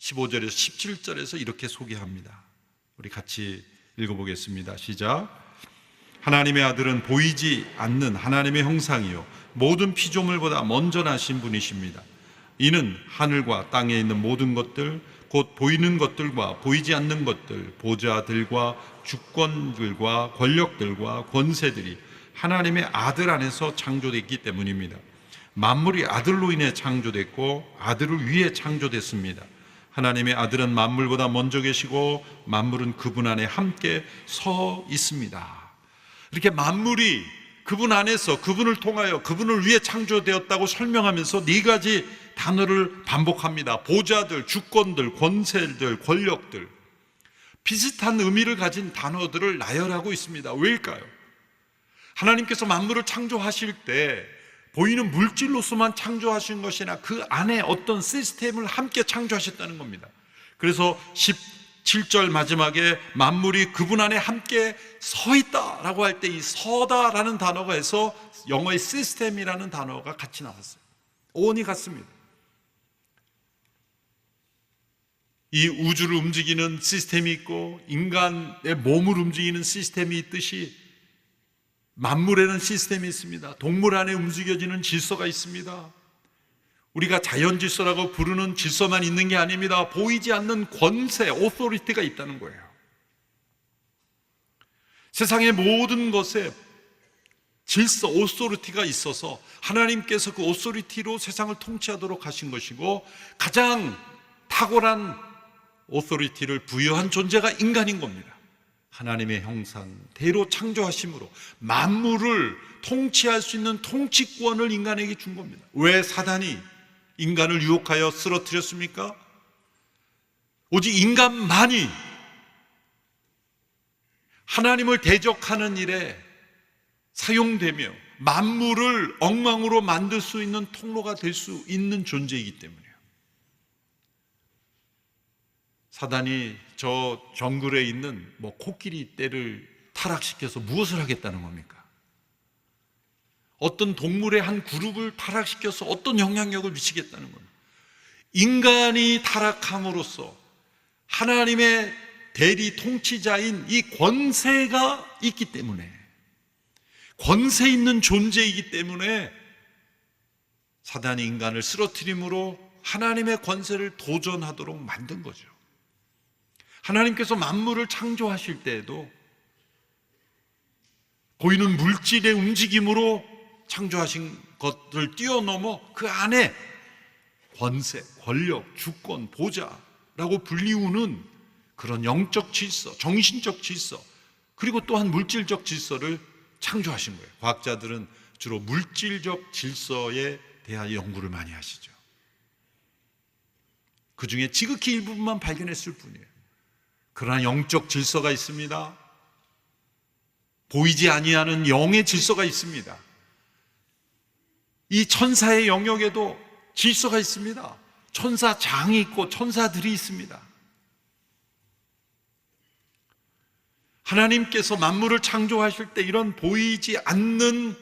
15절에서 17절에서 이렇게 소개합니다. 우리 같이 읽어보겠습니다. 시작. 하나님의 아들은 보이지 않는 하나님의 형상이요 모든 피조물보다 먼저 나신 분이십니다. 이는 하늘과 땅에 있는 모든 것들, 곧 보이는 것들과 보이지 않는 것들, 보좌들과 주권들과 권력들과 권세들이 하나님의 아들 안에서 창조됐기 때문입니다. 만물이 아들로 인해 창조됐고 아들을 위해 창조됐습니다. 하나님의 아들은 만물보다 먼저 계시고 만물은 그분 안에 함께 서 있습니다. 이렇게 만물이 그분 안에서, 그분을 통하여, 그분을 위해 창조되었다고 설명하면서 네 가지 단어를 반복합니다. 보좌들, 주권들, 권세들, 권력들, 비슷한 의미를 가진 단어들을 나열하고 있습니다. 왜일까요? 하나님께서 만물을 창조하실 때 보이는 물질로서만 창조하신 것이나 그 안에 어떤 시스템을 함께 창조하셨다는 겁니다. 그래서 17절 마지막에 만물이 그분 안에 함께 서 있다라고 할 때 이 서다라는 단어가 해서 영어의 시스템이라는 단어가 같이 나왔어요. 오온이 같습니다. 이 우주를 움직이는 시스템이 있고 인간의 몸을 움직이는 시스템이 있듯이 만물에는 시스템이 있습니다. 동물 안에 움직여지는 질서가 있습니다. 우리가 자연 질서라고 부르는 질서만 있는 게 아닙니다. 보이지 않는 권세, 오토리티가 있다는 거예요. 세상의 모든 것에 질서, 오토리티가 있어서 하나님께서 그 오토리티로 세상을 통치하도록 하신 것이고, 가장 탁월한 오토리티를 부여한 존재가 인간인 겁니다. 하나님의 형상대로 창조하심으로 만물을 통치할 수 있는 통치권을 인간에게 준 겁니다. 왜 사단이 인간을 유혹하여 쓰러뜨렸습니까? 오직 인간만이 하나님을 대적하는 일에 사용되며 만물을 엉망으로 만들 수 있는 통로가 될 수 있는 존재이기 때문이에요. 사단이 저 정글에 있는 코끼리 떼를 타락시켜서 무엇을 하겠다는 겁니까? 어떤 동물의 한 그룹을 타락시켜서 어떤 영향력을 미치겠다는 겁니다. 인간이 타락함으로써 하나님의 대리 통치자인 이 권세가 있기 때문에, 권세 있는 존재이기 때문에 사단이 인간을 쓰러뜨림으로 하나님의 권세를 도전하도록 만든 거죠. 하나님께서 만물을 창조하실 때에도 보이는 물질의 움직임으로 창조하신 것들을 뛰어넘어 그 안에 권세, 권력, 주권, 보좌라고 불리우는 그런 영적 질서, 정신적 질서, 그리고 또한 물질적 질서를 창조하신 거예요. 과학자들은 주로 물질적 질서에 대하여 연구를 많이 하시죠. 그 중에 지극히 일부분만 발견했을 뿐이에요. 그러나 영적 질서가 있습니다. 보이지 아니하는 영의 질서가 있습니다. 이 천사의 영역에도 질서가 있습니다. 천사장이 있고 천사들이 있습니다. 하나님께서 만물을 창조하실 때 이런 보이지 않는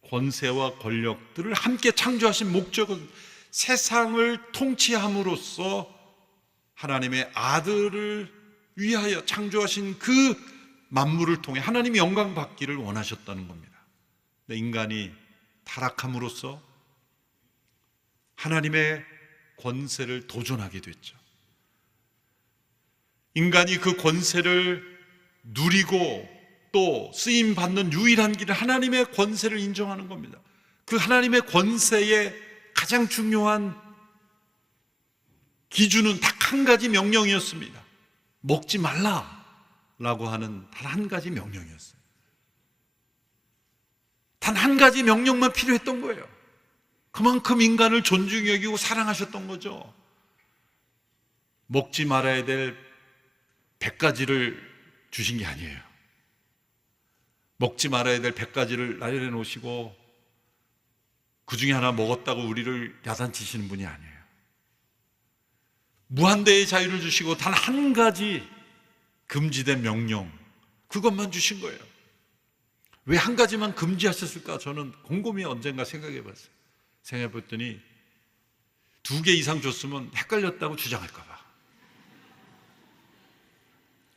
권세와 권력들을 함께 창조하신 목적은 세상을 통치함으로써 하나님의 아들을 위하여 창조하신 그 만물을 통해 하나님이 영광 받기를 원하셨다는 겁니다. 근데 인간이 타락함으로써 하나님의 권세를 도전하게 됐죠. 인간이 그 권세를 누리고 또 쓰임받는 유일한 길은 하나님의 권세를 인정하는 겁니다. 그 하나님의 권세의 가장 중요한 기준은 딱 한 가지 명령이었습니다. 먹지 말라라고 하는 단 한 가지 명령이었어요. 단 한 가지 명령만 필요했던 거예요. 그만큼 인간을 존중히 여기고 사랑하셨던 거죠. 먹지 말아야 될 100가지를 주신 게 아니에요. 먹지 말아야 될 100가지를 나열해 놓으시고 그 중에 하나 먹었다고 우리를 야단치시는 분이 아니에요. 무한대의 자유를 주시고 단 한 가지 금지된 명령, 그것만 주신 거예요. 왜 한 가지만 금지하셨을까? 저는 곰곰이 언젠가 생각해 봤어요. 생각해 봤더니 2개 이상 줬으면 헷갈렸다고 주장할까 봐.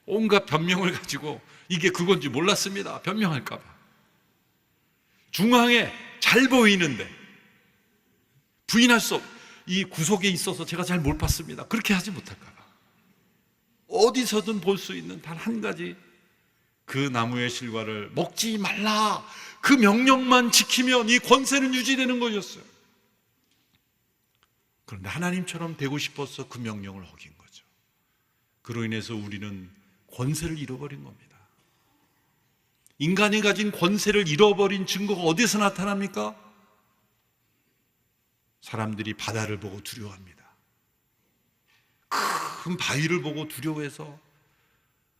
온갖 변명을 가지고 이게 그건지 몰랐습니다, 변명할까 봐. 중앙에 잘 보이는데 부인할 수 없, 이 구석에 있어서 제가 잘 못 봤습니다, 그렇게 하지 못할까 봐. 어디서든 볼 수 있는 단 한 가지 그 나무의 실과를 먹지 말라, 그 명령만 지키면 이 권세는 유지되는 것이었어요. 그런데 하나님처럼 되고 싶어서 그 명령을 어긴 거죠. 그로 인해서 우리는 권세를 잃어버린 겁니다. 인간이 가진 권세를 잃어버린 증거가 어디서 나타납니까? 사람들이 바다를 보고 두려워합니다. 큰 바위를 보고 두려워해서,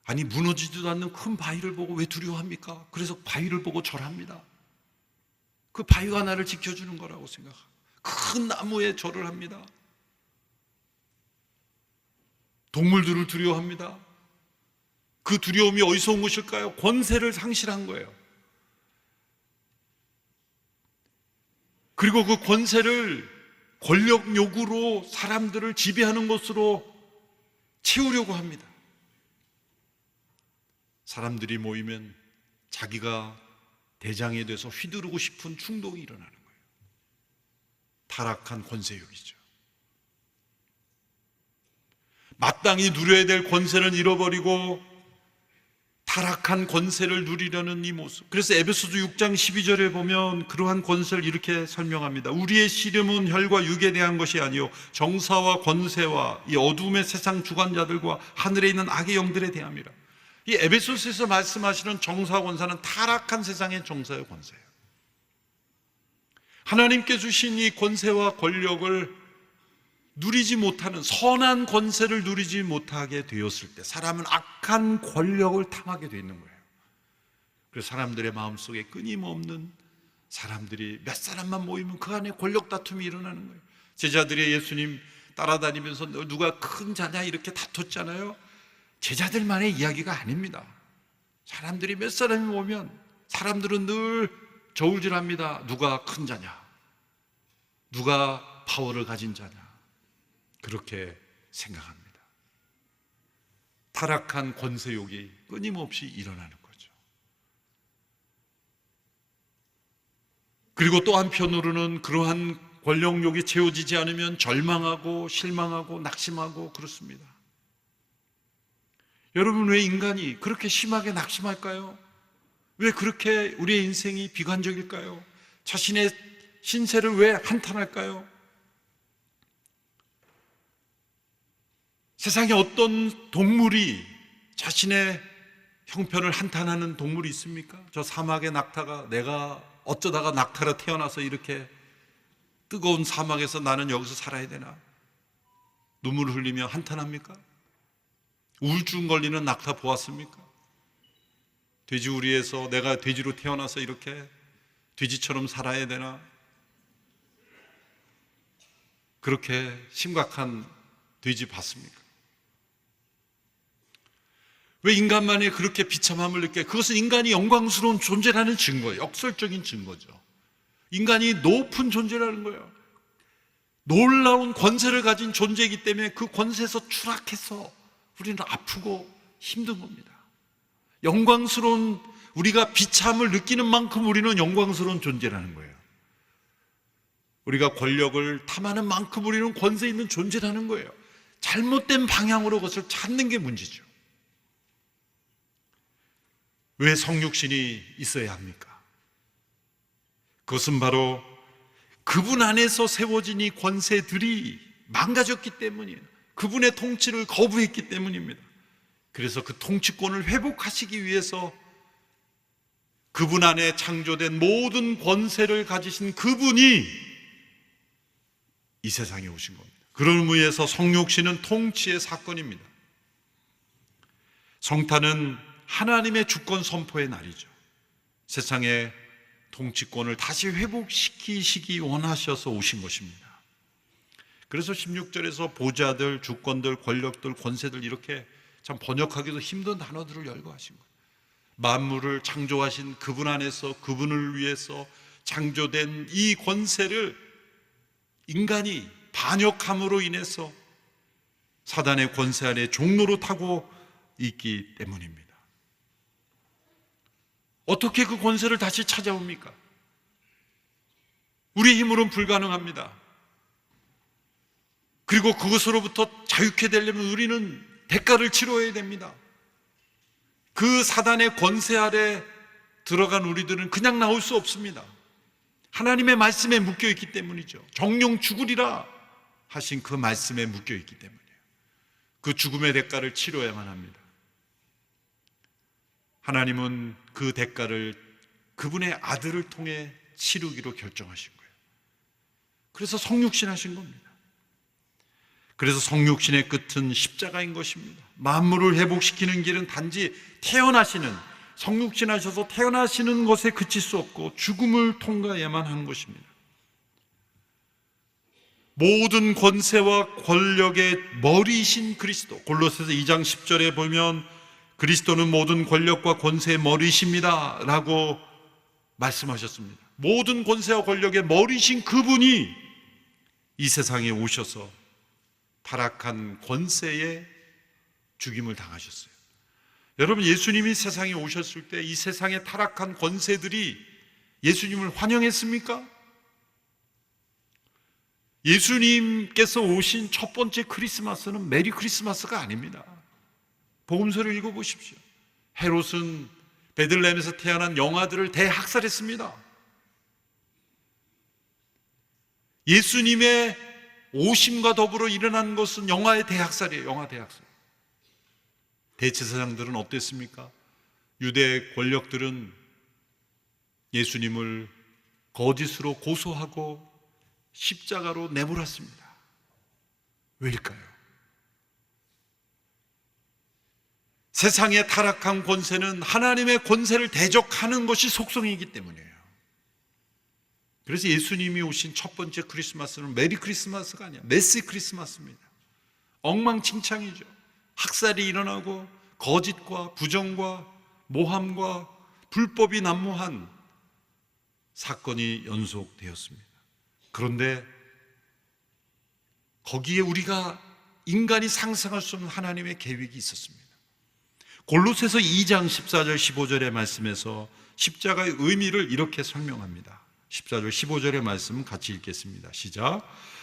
아니 무너지지도 않는 큰 바위를 보고 왜 두려워합니까? 그래서 바위를 보고 절합니다. 그 바위가 나를 지켜주는 거라고 생각하고 큰 나무에 절을 합니다. 동물들을 두려워합니다. 그 두려움이 어디서 온 것일까요? 권세를 상실한 거예요. 그리고 그 권세를 권력 요구로 사람들을 지배하는 것으로 채우려고 합니다. 사람들이 모이면 자기가 대장이 돼서 휘두르고 싶은 충동이 일어나는 거예요. 타락한 권세욕이죠. 마땅히 누려야 될 권세를 잃어버리고 타락한 권세를 누리려는 이 모습. 그래서 에베소서 6장 12절에 보면 그러한 권세를 이렇게 설명합니다. 우리의 씨름은 혈과 육에 대한 것이 아니요 정사와 권세와 이 어둠의 세상 주관자들과 하늘에 있는 악의 영들에 대함이라. 이 에베소서에서 말씀하시는 정사와 권세는 타락한 세상의 정사와 권세예요. 하나님께 주신 이 권세와 권력을 누리지 못하는, 선한 권세를 누리지 못하게 되었을 때 사람은 악한 권력을 탐하게 되어 있는 거예요. 그래서 사람들의 마음속에 끊임없는 사람들이 몇 사람만 모이면 그 안에 권력 다툼이 일어나는 거예요. 제자들이 예수님 따라다니면서 너 누가 큰 자냐 이렇게 다퉜잖아요. 제자들만의 이야기가 아닙니다. 사람들이 몇 사람이 모이면 사람들은 늘 저울질합니다. 누가 큰 자냐, 누가 파워를 가진 자냐, 그렇게 생각합니다. 타락한 권세욕이 끊임없이 일어나는 거죠. 그리고 또 한편으로는 그러한 권력욕이 채워지지 않으면 절망하고 실망하고 낙심하고 그렇습니다. 여러분, 왜 인간이 그렇게 심하게 낙심할까요? 왜 그렇게 우리의 인생이 비관적일까요? 자신의 신세를 왜 한탄할까요? 세상에 어떤 동물이 자신의 형편을 한탄하는 동물이 있습니까? 저 사막의 낙타가 내가 어쩌다가 낙타로 태어나서 이렇게 뜨거운 사막에서 나는 여기서 살아야 되나? 눈물을 흘리며 한탄합니까? 우울증 걸리는 낙타 보았습니까? 돼지우리에서 내가 돼지로 태어나서 이렇게 돼지처럼 살아야 되나? 그렇게 심각한 돼지 봤습니까? 왜 인간만이 그렇게 비참함을 느껴요? 그것은 인간이 영광스러운 존재라는 증거예요. 역설적인 증거죠. 인간이 높은 존재라는 거예요. 놀라운 권세를 가진 존재이기 때문에 그 권세에서 추락해서 우리는 아프고 힘든 겁니다. 영광스러운, 우리가 비참을 느끼는 만큼 우리는 영광스러운 존재라는 거예요. 우리가 권력을 탐하는 만큼 우리는 권세 있는 존재라는 거예요. 잘못된 방향으로 그것을 찾는 게 문제죠. 왜 성육신이 있어야 합니까? 그것은 바로 그분 안에서 세워진 이 권세들이 망가졌기 때문이에요. 그분의 통치를 거부했기 때문입니다. 그래서 그 통치권을 회복하시기 위해서 그분 안에 창조된 모든 권세를 가지신 그분이 이 세상에 오신 겁니다. 그런 의미에서 성육신은 통치의 사건입니다. 성탄은 하나님의 주권 선포의 날이죠. 세상의 통치권을 다시 회복시키시기 원하셔서 오신 것입니다. 그래서 16절에서 보좌들, 주권들, 권력들, 권세들 이렇게 참 번역하기도 힘든 단어들을 열거하신 거예요. 만물을 창조하신 그분 안에서 그분을 위해서 창조된 이 권세를 인간이 반역함으로 인해서 사단의 권세 아래 종로로 타고 있기 때문입니다. 어떻게 그 권세를 다시 찾아옵니까? 우리의 힘으로는 불가능합니다. 그리고 그것으로부터 자유케 되려면 우리는 대가를 치러야 됩니다. 그 사단의 권세 아래 들어간 우리들은 그냥 나올 수 없습니다. 하나님의 말씀에 묶여있기 때문이죠. 정령 죽으리라 하신 그 말씀에 묶여있기 때문이에요. 그 죽음의 대가를 치러야만 합니다. 하나님은 그 대가를 그분의 아들을 통해 치르기로 결정하신 거예요. 그래서 성육신 하신 겁니다. 그래서 성육신의 끝은 십자가인 것입니다. 만물을 회복시키는 길은 단지 태어나시는, 성육신 하셔서 태어나시는 것에 그칠 수 없고 죽음을 통과해야만 하는 것입니다. 모든 권세와 권력의 머리이신 그리스도, 골로새서 2장 10절에 보면 그리스도는 모든 권력과 권세의 머리이십니다 라고 말씀하셨습니다. 모든 권세와 권력의 머리이신 그분이 이 세상에 오셔서 타락한 권세에 죽임을 당하셨어요. 여러분, 예수님이 세상에 오셨을 때 이 세상의 타락한 권세들이 예수님을 환영했습니까? 예수님께서 오신 첫 번째 크리스마스는 메리 크리스마스가 아닙니다. 복음서를 읽어보십시오. 헤롯은 베들레헴에서 태어난 영아들을 대학살했습니다. 예수님의 오심과 더불어 일어난 것은 영아의 대학살이에요. 영아 대학살. 대제사장들은 어땠습니까? 유대 권력들은 예수님을 거짓으로 고소하고 십자가로 내몰았습니다. 왜일까요? 세상의 타락한 권세는 하나님의 권세를 대적하는 것이 속성이기 때문이에요. 그래서 예수님이 오신 첫 번째 크리스마스는 메리 크리스마스가 아니야, 메시 크리스마스입니다. 엉망진창이죠. 학살이 일어나고 거짓과 부정과 모함과 불법이 난무한 사건이 연속되었습니다. 그런데 거기에 우리가 인간이 상상할 수 없는 하나님의 계획이 있었습니다. 골로새서 2장 14절 15절의 말씀에서 십자가의 의미를 이렇게 설명합니다. 14절 15절의 말씀 같이 읽겠습니다. 시작.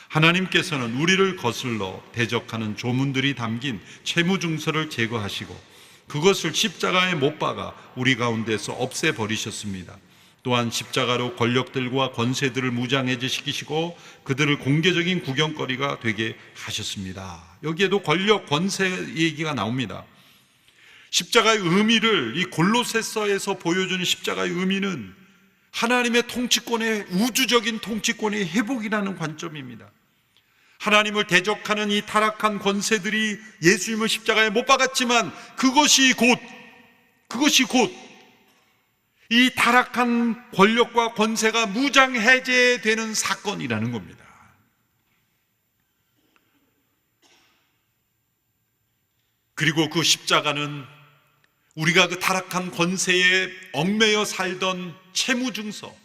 하나님께서는 우리를 거슬러 대적하는 조문들이 담긴 채무증서를 제거하시고 그것을 십자가에 못 박아 우리 가운데서 없애버리셨습니다. 또한 십자가로 권력들과 권세들을 무장해제시키시고 그들을 공개적인 구경거리가 되게 하셨습니다. 여기에도 권력, 권세 얘기가 나옵니다. 십자가의 의미를 이 골로새서에서 보여주는 십자가의 의미는 하나님의 통치권의, 우주적인 통치권의 회복이라는 관점입니다. 하나님을 대적하는 이 타락한 권세들이 예수님을 십자가에 못 박았지만 그것이 곧 이 타락한 권력과 권세가 무장해제되는 사건이라는 겁니다. 그리고 그 십자가는 우리가 그 타락한 권세에 얽매여 살던 채무증서,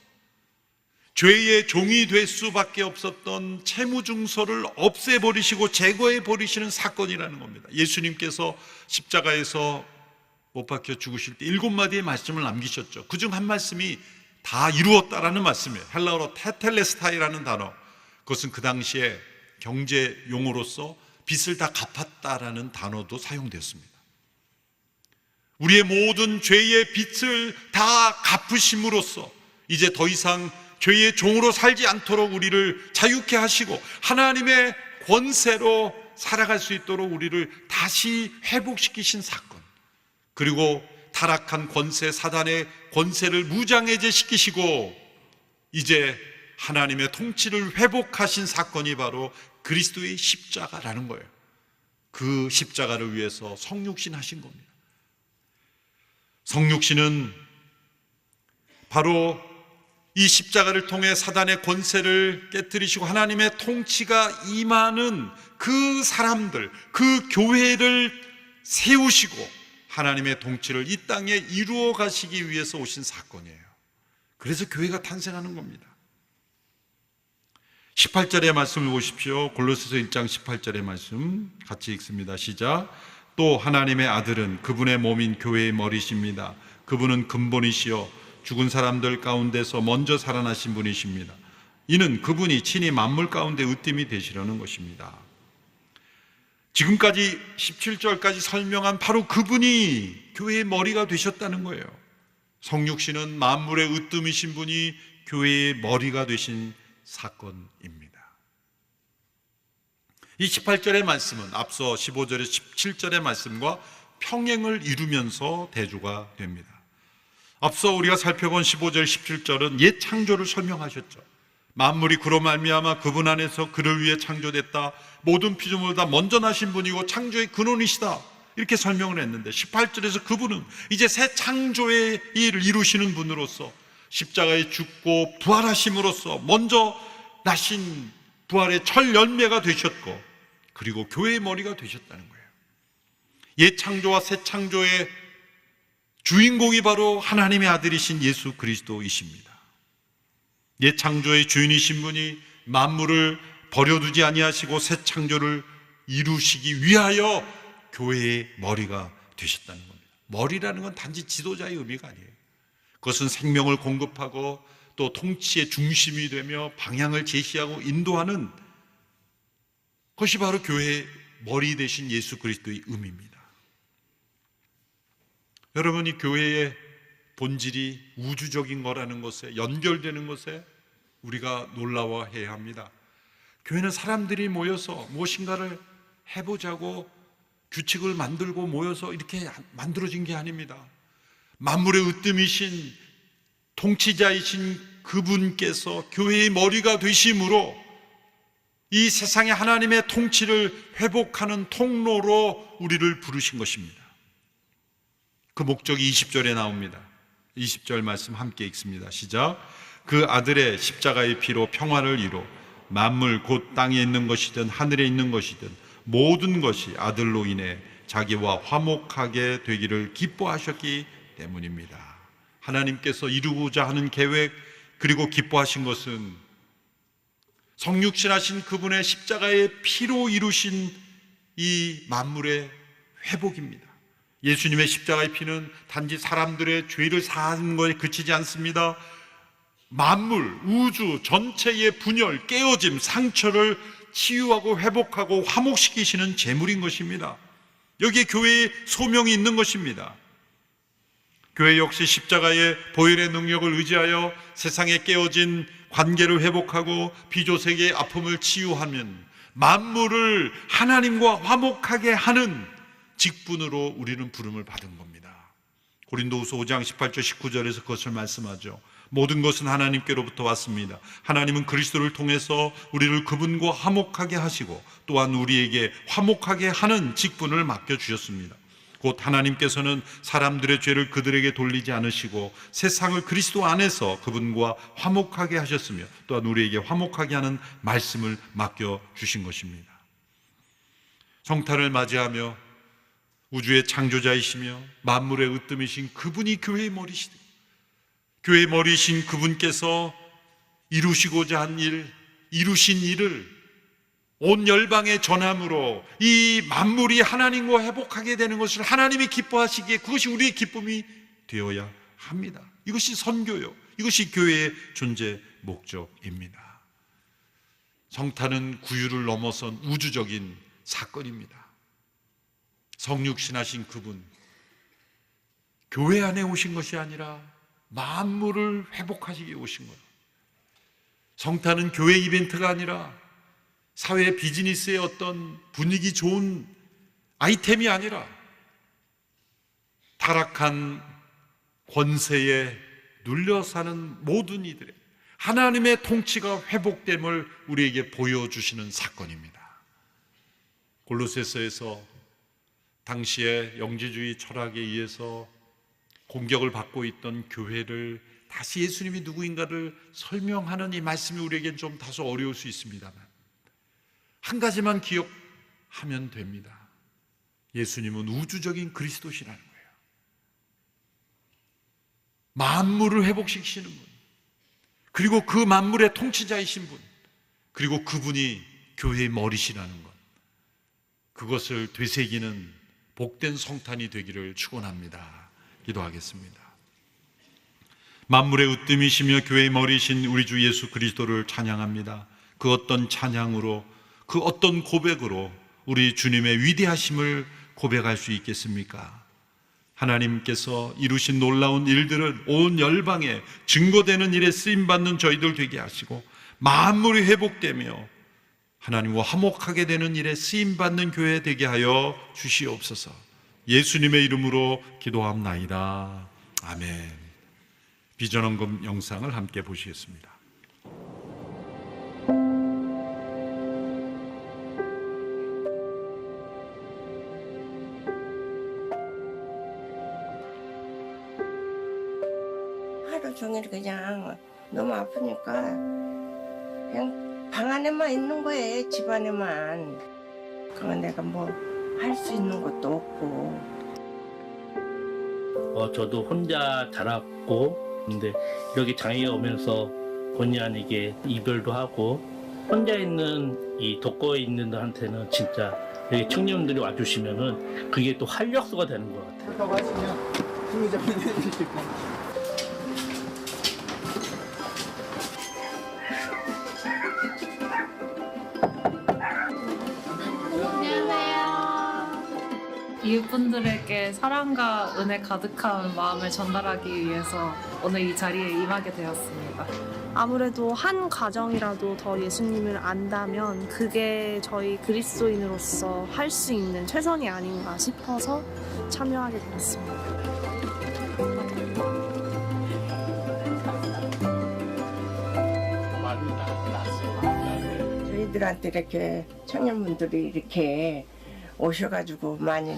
죄의 종이 될 수밖에 없었던 채무증서를 없애버리시고 제거해버리시는 사건이라는 겁니다. 예수님께서 십자가에서 못 박혀 죽으실 때 7마디의 말씀을 남기셨죠. 그중 한 말씀이 다 이루었다라는 말씀이에요. 헬라어로 테텔레스타이라는 단어, 그것은 그 당시에 경제 용어로서 빚을 다 갚았다라는 단어도 사용되었습니다. 우리의 모든 죄의 빚을 다 갚으심으로써 이제 더 이상 죄의 종으로 살지 않도록 우리를 자유케 하시고 하나님의 권세로 살아갈 수 있도록 우리를 다시 회복시키신 사건, 그리고 타락한 권세, 사단의 권세를 무장해제시키시고 이제 하나님의 통치를 회복하신 사건이 바로 그리스도의 십자가라는 거예요. 그 십자가를 위해서 성육신 하신 겁니다. 성육신은 바로 이 십자가를 통해 사단의 권세를 깨뜨리시고 하나님의 통치가 임하는 그 사람들, 그 교회를 세우시고 하나님의 통치를 이 땅에 이루어 가시기 위해서 오신 사건이에요. 그래서 교회가 탄생하는 겁니다. 18절의 말씀을 보십시오. 골로새서 1장 18절의 말씀 같이 읽습니다. 시작. 또 하나님의 아들은 그분의 몸인 교회의 머리십니다. 그분은 근본이시여 죽은 사람들 가운데서 먼저 살아나신 분이십니다. 이는 그분이 친히 만물 가운데 으뜸이 되시려는 것입니다. 지금까지 17절까지 설명한 바로 그분이 교회의 머리가 되셨다는 거예요. 성육신은 만물의 으뜸이신 분이 교회의 머리가 되신 사건입니다. 이 18절의 말씀은 앞서 15절의 17절의 말씀과 평행을 이루면서 대조가 됩니다. 앞서 우리가 살펴본 15절, 17절은 옛 창조를 설명하셨죠. 만물이 그로 말미암아 그분 안에서 그를 위해 창조됐다. 모든 피조물보다 먼저 나신 분이고 창조의 근원이시다. 이렇게 설명을 했는데 18절에서 그분은 이제 새 창조의 일을 이루시는 분으로서 십자가에 죽고 부활하심으로써 먼저 나신 부활의 첫 열매가 되셨고 그리고 교회의 머리가 되셨다는 거예요. 옛 창조와 새 창조의 주인공이 바로 하나님의 아들이신 예수 그리스도이십니다. 옛 창조의 주인이신 분이 만물을 버려두지 아니하시고 새 창조를 이루시기 위하여 교회의 머리가 되셨다는 겁니다. 머리라는 건 단지 지도자의 의미가 아니에요. 그것은 생명을 공급하고 또 통치의 중심이 되며 방향을 제시하고 인도하는 그것이 바로 교회의 머리 되신 예수 그리스도의 의미입니다. 여러분, 이 교회의 본질이 우주적인 거라는 것에, 연결되는 것에 우리가 놀라워해야 합니다. 교회는 사람들이 모여서 무엇인가를 해보자고 규칙을 만들고 모여서 이렇게 만들어진 게 아닙니다. 만물의 으뜸이신 통치자이신 그분께서 교회의 머리가 되심으로 이 세상에 하나님의 통치를 회복하는 통로로 우리를 부르신 것입니다. 그 목적이 20절에 나옵니다. 20절 말씀 함께 읽습니다. 시작. 그 아들의 십자가의 피로 평화를 이루 만물 곧 땅에 있는 것이든 하늘에 있는 것이든 모든 것이 아들로 인해 자기와 화목하게 되기를 기뻐하셨기 때문입니다. 하나님께서 이루고자 하는 계획 그리고 기뻐하신 것은 성육신하신 그분의 십자가의 피로 이루신 이 만물의 회복입니다. 예수님의 십자가의 피는 단지 사람들의 죄를 사하는 것에 그치지 않습니다. 만물, 우주 전체의 분열, 깨어짐, 상처를 치유하고 회복하고 화목시키시는 제물인 것입니다. 여기에 교회의 소명이 있는 것입니다. 교회 역시 십자가의 보혈의 능력을 의지하여 세상에 깨어진 관계를 회복하고 피조세계의 아픔을 치유하면 만물을 하나님과 화목하게 하는 직분으로 우리는 부름을 받은 겁니다. 고린도후서 5장 18절 19절에서 그것을 말씀하죠. 모든 것은 하나님께로부터 왔습니다. 하나님은 그리스도를 통해서 우리를 그분과 화목하게 하시고 또한 우리에게 화목하게 하는 직분을 맡겨주셨습니다. 곧 하나님께서는 사람들의 죄를 그들에게 돌리지 않으시고 세상을 그리스도 안에서 그분과 화목하게 하셨으며 또한 우리에게 화목하게 하는 말씀을 맡겨주신 것입니다. 성탄을 맞이하며 우주의 창조자이시며 만물의 으뜸이신 그분이 교회의 머리시다. 교회의 머리이신 그분께서 이루시고자 한 일, 이루신 일을 온 열방에 전함으로 이 만물이 하나님과 회복하게 되는 것을 하나님이 기뻐하시기에 그것이 우리의 기쁨이 되어야 합니다. 이것이 선교요. 이것이 교회의 존재 목적입니다. 성탄은 구유를 넘어선 우주적인 사건입니다. 성육신하신 그분, 교회 안에 오신 것이 아니라 만물을 회복하시기 위해 오신 거예요. 성탄은 교회 이벤트가 아니라 사회 비즈니스의 어떤 분위기 좋은 아이템이 아니라 타락한 권세에 눌려 사는 모든 이들의 하나님의 통치가 회복됨을 우리에게 보여주시는 사건입니다. 골로새서에서 당시에 영지주의 철학에 의해서 공격을 받고 있던 교회를 다시 예수님이 누구인가를 설명하는 이 말씀이 우리에겐 좀 다소 어려울 수 있습니다만 한 가지만 기억하면 됩니다. 예수님은 우주적인 그리스도시라는 거예요. 만물을 회복시키시는 분, 그리고 그 만물의 통치자이신 분, 그리고 그분이 교회의 머리시라는 것, 그것을 되새기는 복된 성탄이 되기를 축원합니다. 기도하겠습니다. 만물의 으뜸이시며 교회의 머리이신 우리 주 예수 그리스도를 찬양합니다. 그 어떤 찬양으로, 그 어떤 고백으로 우리 주님의 위대하심을 고백할 수 있겠습니까? 하나님께서 이루신 놀라운 일들은 온 열방에 증거되는 일에 쓰임받는 저희들 되게 하시고 만물이 회복되며 하나님과 화목하게 되는 일에 쓰임받는 교회 되게 하여 주시옵소서. 예수님의 이름으로 기도합나이다. 아멘. 비전원금 영상을 함께 보시겠습니다. 하루 종일 그냥 너무 아프니까 그냥 방 안에만 있는 거예요. 집 안에만. 그러면 내가 뭐 할 수 있는 것도 없고. 저도 혼자 자랐고, 근데 여기 장애가 오면서 본의 아니게 이별도 하고, 혼자 있는 이 독거에 있는 분한테는 진짜 여기 청년들이 와주시면은 그게 또 활력소가 되는 것 같아요. 그렇다고 하시면 힘이 좀 해주실 거예요. 이웃분들에게 사랑과 은혜 가득한 마음을 전달하기 위해서 오늘 이 자리에 임하게 되었습니다. 아무래도 한 가정이라도 더 예수님을 안다면 그게 저희 그리스도인으로서 할 수 있는 최선이 아닌가 싶어서 참여하게 되었습니다. 저희들한테 이렇게 청년분들이 이렇게 오셔가지고 많이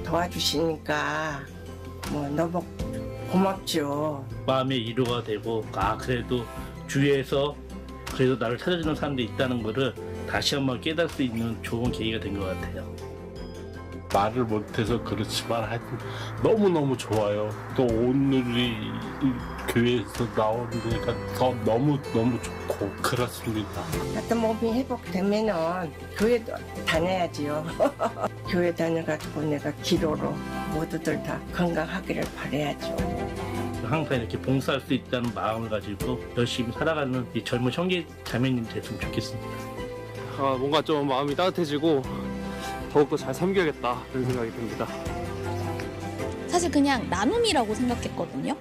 도와주시니까 뭐 너무 고맙죠. 마음의 위로가 되고 그래도 주위에서 그래도 나를 찾아주는 사람들이 있다는 거를 다시 한번 깨달을 수 있는 좋은 계기가 된 것 같아요. 말을 못해서 그렇지만 하여튼 너무너무 좋아요. 또 오늘이 이 교회에서 나온 데가 더 너무너무 좋고 그렇습니다. 하여튼 몸이 회복되면은 교회도 다녀야지요. 교회 다녀가지고 내가 기도로 모두들 다 건강하기를 바라야죠. 항상 이렇게 봉사할 수 있다는 마음을 가지고 열심히 살아가는 이 젊은 형제 자매님 됐으면 좋겠습니다. 뭔가 좀 마음이 따뜻해지고 더욱더 잘 섬겨야겠다 그런 생각이 듭니다. 사실 그냥 나눔이라고 생각했거든요.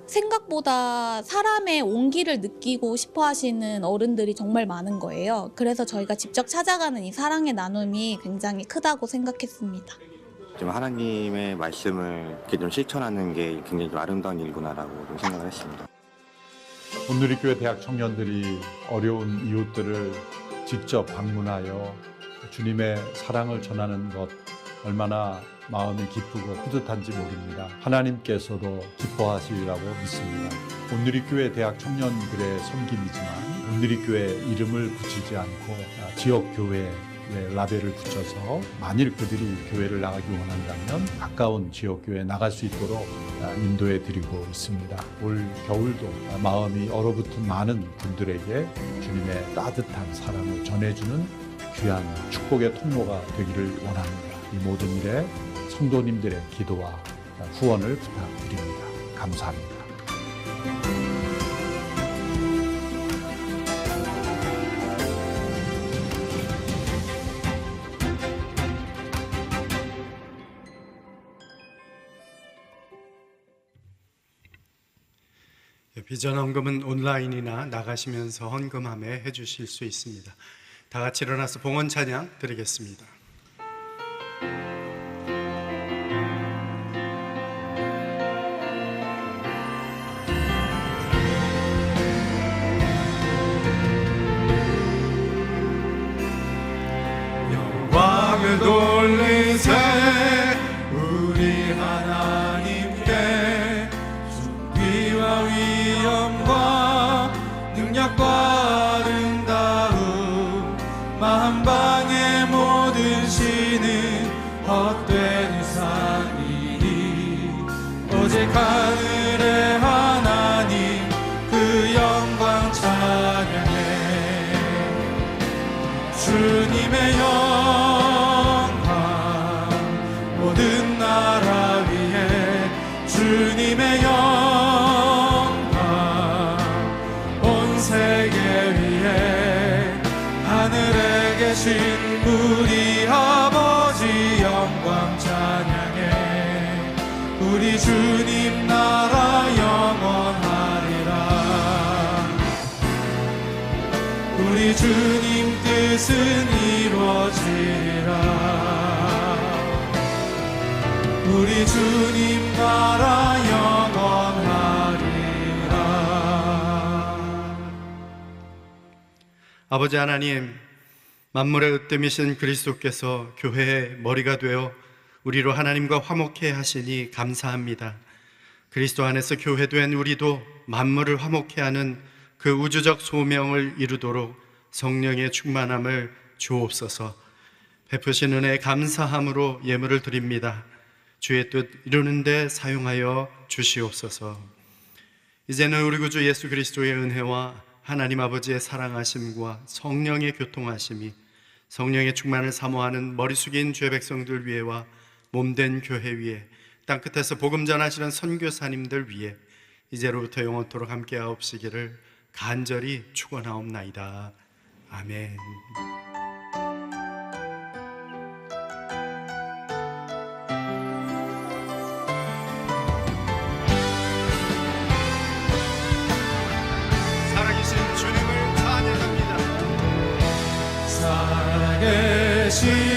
생각보다 사람의 온기를 느끼고 싶어 하시는 어른들이 정말 많은 거예요. 그래서 저희가 직접 찾아가는 이 사랑의 나눔이 굉장히 크다고 생각했습니다. 좀 하나님의 말씀을 이렇게 좀 실천하는 게 굉장히 좀 아름다운 일구나라고 좀 생각을 했습니다. 온누리교회 대학 청년들이 어려운 이웃들을 직접 방문하여 주님의 사랑을 전하는 것 얼마나 마음이 기쁘고 뿌듯한지 모릅니다. 하나님께서도 기뻐하시리라고 믿습니다. 온누리교회 대학 청년들의 섬김이지만 온누리교회 이름을 붙이지 않고 지역교회 라벨을 붙여서 만일 그들이 교회를 나가기 원한다면 가까운 지역교회에 나갈 수 있도록 인도해 드리고 있습니다. 올 겨울도 마음이 얼어붙은 많은 분들에게 주님의 따뜻한 사랑을 전해주는 귀한 축복의 통로가 되기를 원합니다. 이 모든 일에 성도님들의 기도와 후원을 부탁드립니다. 감사합니다. 비전 헌금은 온라인이나 나가시면서 헌금함에 해주실 수 있습니다. 다 같이 일어나서 봉헌 찬양 드리겠습니다. 영광을 돌리세 우리 하나님께 존귀와 위엄과 능력과 아름다움 만방의 모든 신은 헛된 우상이니 오직 하늘의 하나님 그 영광 찬양해 주님의 영광 모든 나라 위에 주님의 영광 온 세계 위에 하늘에 계신 우리 아버지 영광 찬양해 우리 주님 나라 영원하리라 우리 주님 뜻은 이루어지리라 우리 주님 나라 영원하리라. 아버지 하나님, 만물의 으뜸이신 그리스도께서 교회의 머리가 되어 우리로 하나님과 화목해 하시니 감사합니다. 그리스도 안에서 교회된 우리도 만물을 화목해 하는 그 우주적 소명을 이루도록 성령의 충만함을 주옵소서. 베푸신 은혜에 감사함으로 예물을 드립니다. 주의 뜻 이루는 데 사용하여 주시옵소서. 이제는 우리 구주 예수 그리스도의 은혜와 하나님 아버지의 사랑하심과 성령의 교통하심이 성령의 충만을 사모하는 머리 숙인 주의 백성들 위에와 몸된 교회 위에 땅끝에서 복음 전하시는 선교사님들 위에 이제로부터 영원토록 함께하옵시기를 간절히 축원하옵나이다. 아멘. 살아계신 주님을 찬양합니다. 살아계신